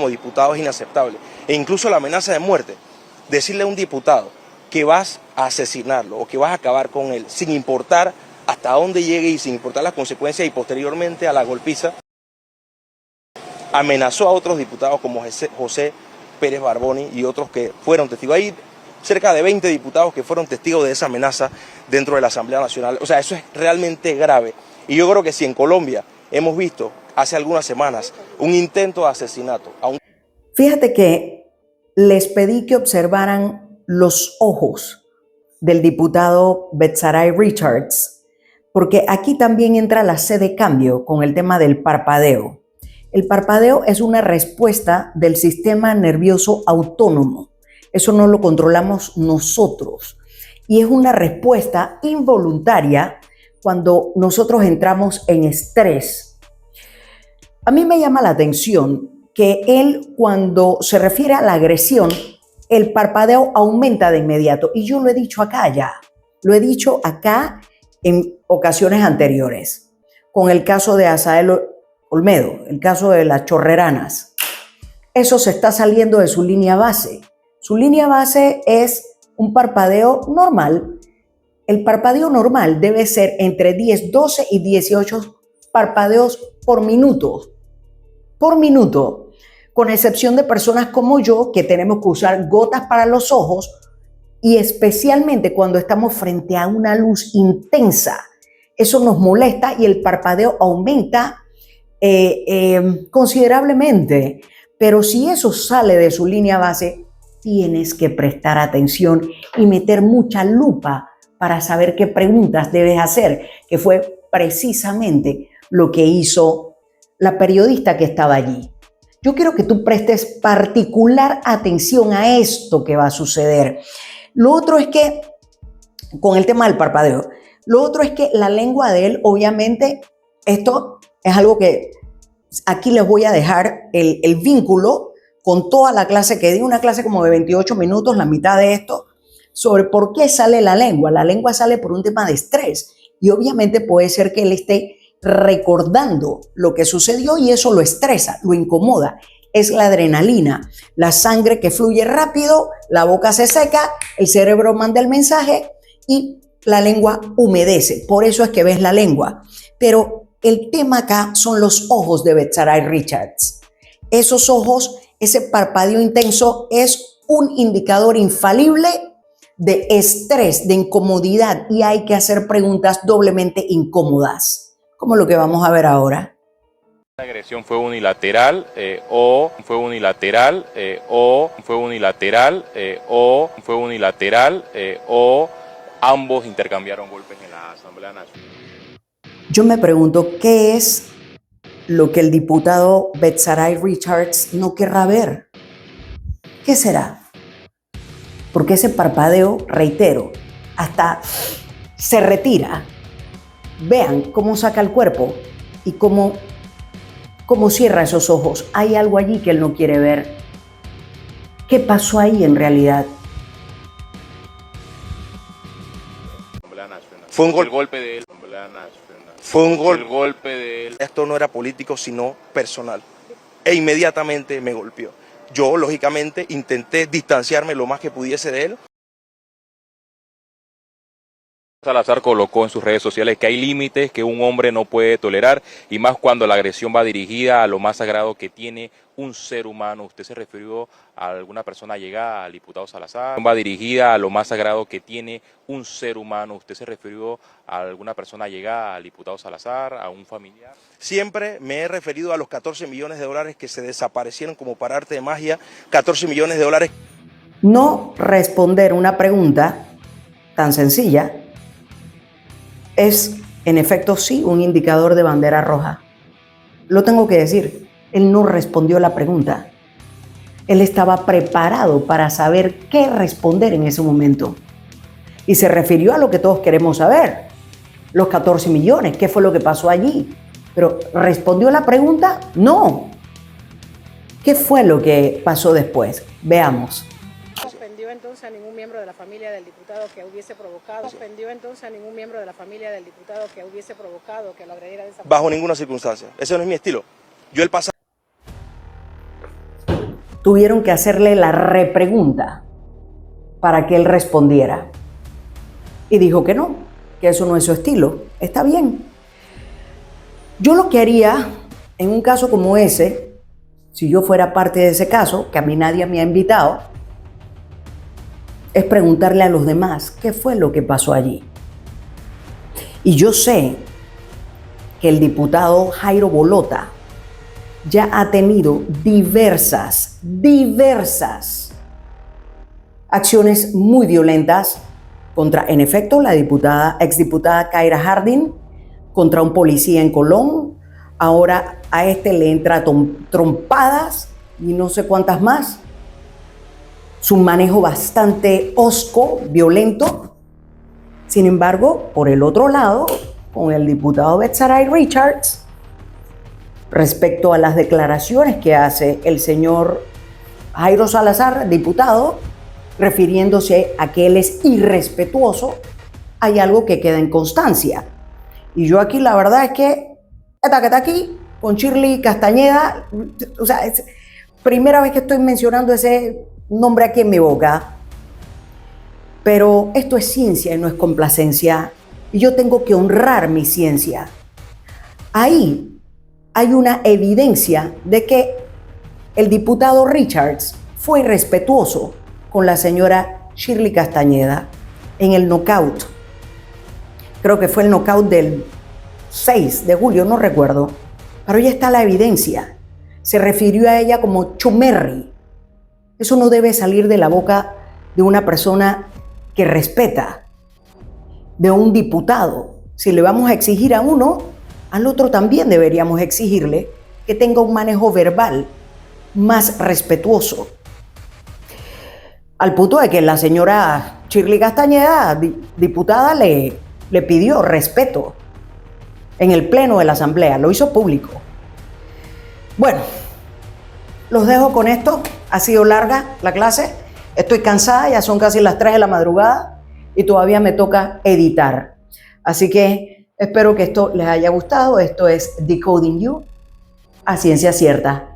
diputado es inaceptable. E incluso la amenaza de muerte, decirle a un diputado que vas a asesinarlo o que vas a acabar con él, sin importar hasta dónde llegue y sin importar las consecuencias, y posteriormente a la golpiza, amenazó a otros diputados como José Pérez Barboni y otros que fueron testigos. Hay cerca de 20 diputados que fueron testigos de esa amenaza dentro de la Asamblea Nacional. O sea, eso es realmente grave. Y yo creo que si en Colombia hemos visto hace algunas semanas un intento de asesinato a un... Fíjate que les pedí que observaran los ojos del diputado Betsaray Richards, porque aquí también entra la C de cambio con el tema del parpadeo. El parpadeo es una respuesta del sistema nervioso autónomo. Eso no lo controlamos nosotros. Y es una respuesta involuntaria cuando nosotros entramos en estrés. A mí me llama la atención que él, cuando se refiere a la agresión, el parpadeo aumenta de inmediato. Y yo lo he dicho acá ya. Lo he dicho acá en ocasiones anteriores. Con el caso de Azael Olmedo, el caso de las chorreranas. Eso se está saliendo de su línea base. Su línea base es un parpadeo normal. El parpadeo normal debe ser entre 10, 12 y 18 parpadeos por minuto. Por minuto. Con excepción de personas como yo, que tenemos que usar gotas para los ojos, y especialmente cuando estamos frente a una luz intensa. Eso nos molesta y el parpadeo aumenta considerablemente. Pero si eso sale de su línea base, tienes que prestar atención y meter mucha lupa para saber qué preguntas debes hacer, que fue precisamente lo que hizo la periodista que estaba allí. Yo quiero que tú prestes particular atención a esto que va a suceder. Lo otro es que, con el tema del parpadeo, lo otro es que la lengua de él, obviamente, esto es algo que aquí les voy a dejar el vínculo con toda la clase que di, una clase como de 28 minutos, la mitad de esto, sobre por qué sale la lengua. La lengua sale por un tema de estrés y obviamente puede ser que él esté recordando lo que sucedió y eso lo estresa, lo incomoda. Es la adrenalina, la sangre que fluye rápido, la boca se seca, el cerebro manda el mensaje y la lengua humedece. Por eso es que ves la lengua. Pero el tema acá son los ojos de Betsaray Richards. Esos ojos, ese parpadeo intenso es un indicador infalible de estrés, de incomodidad, y hay que hacer preguntas doblemente incómodas, como lo que vamos a ver ahora. La agresión fue unilateral o ambos intercambiaron golpes en la Asamblea Nacional. Yo me pregunto qué es lo que el diputado Betsaray Richards no querrá ver. ¿Qué será? Porque ese parpadeo, reitero, hasta se retira. Vean cómo saca el cuerpo y cómo cierra esos ojos. Hay algo allí que él no quiere ver. ¿Qué pasó ahí en realidad? Fue un golpe de él. Fue un El golpe de él. Esto no era político, sino personal. E inmediatamente me golpeó. Yo, lógicamente, intenté distanciarme lo más que pudiese de él. Salazar colocó en sus redes sociales que hay límites que un hombre no puede tolerar, y más cuando la agresión va dirigida a lo más sagrado que tiene un ser humano. ¿Usted se refirió a alguna persona allegada al diputado Salazar? Va dirigida a lo más sagrado que tiene un ser humano. ¿Usted se refirió a alguna persona allegada al diputado Salazar, a un familiar? Siempre me he referido a los 14 millones de dólares que se desaparecieron como por arte de magia, 14 millones de dólares. No responder una pregunta tan sencilla es, en efecto, sí, un indicador de bandera roja. Lo tengo que decir, él no respondió la pregunta. Él estaba preparado para saber qué responder en ese momento. Y se refirió a lo que todos queremos saber, los 14 millones, qué fue lo que pasó allí. Pero ¿respondió la pregunta? No. ¿Qué fue lo que pasó después? Veamos. ¿Ofendió entonces a ningún miembro de la familia del diputado que hubiese provocado? ¿Ofendió entonces a ningún miembro de la familia del diputado que hubiese provocado que lo agrediera de esa forma? Bajo ninguna circunstancia. Ese no es mi estilo. Yo el pasado... Tuvieron que hacerle la repregunta para que él respondiera. Y dijo que no, que eso no es su estilo. Está bien. Yo lo que haría en un caso como ese, si yo fuera parte de ese caso, que a mí nadie me ha invitado, es preguntarle a los demás qué fue lo que pasó allí. Y yo sé que el diputado Jairo Bolota ya ha tenido diversas acciones muy violentas contra, en efecto, la exdiputada Kaira Harding, contra un policía en Colón. Ahora a este le entra trompadas y no sé cuántas más. Su manejo bastante hosco, violento. Sin embargo, por el otro lado, con el diputado Betsaray Richards, respecto a las declaraciones que hace el señor Jairo Salazar, diputado, refiriéndose a que él es irrespetuoso, hay algo que queda en constancia. Y yo aquí la verdad es que esta que está aquí, con Shirley Castañeda, o sea, es primera vez que estoy mencionando ese nombre aquí en mi boca, pero esto es ciencia y no es complacencia, y yo tengo que honrar mi ciencia. Ahí hay una evidencia de que el diputado Richards fue irrespetuoso con la señora Shirley Castañeda en el knockout. Creo que fue el knockout del 6 de julio, no recuerdo, pero ya está la evidencia. Se refirió a ella como chumerri. Eso no debe salir de la boca de una persona que respeta, de un diputado. Si le vamos a exigir a uno, al otro también deberíamos exigirle que tenga un manejo verbal más respetuoso. Al punto de que la señora Shirley Castañeda, diputada, le pidió respeto en el pleno de la asamblea, lo hizo público. Bueno, los dejo con esto. Ha sido larga la clase, estoy cansada, ya son casi las 3 de la madrugada y todavía me toca editar. Así que espero que esto les haya gustado. Esto es Decoding You a ciencia cierta.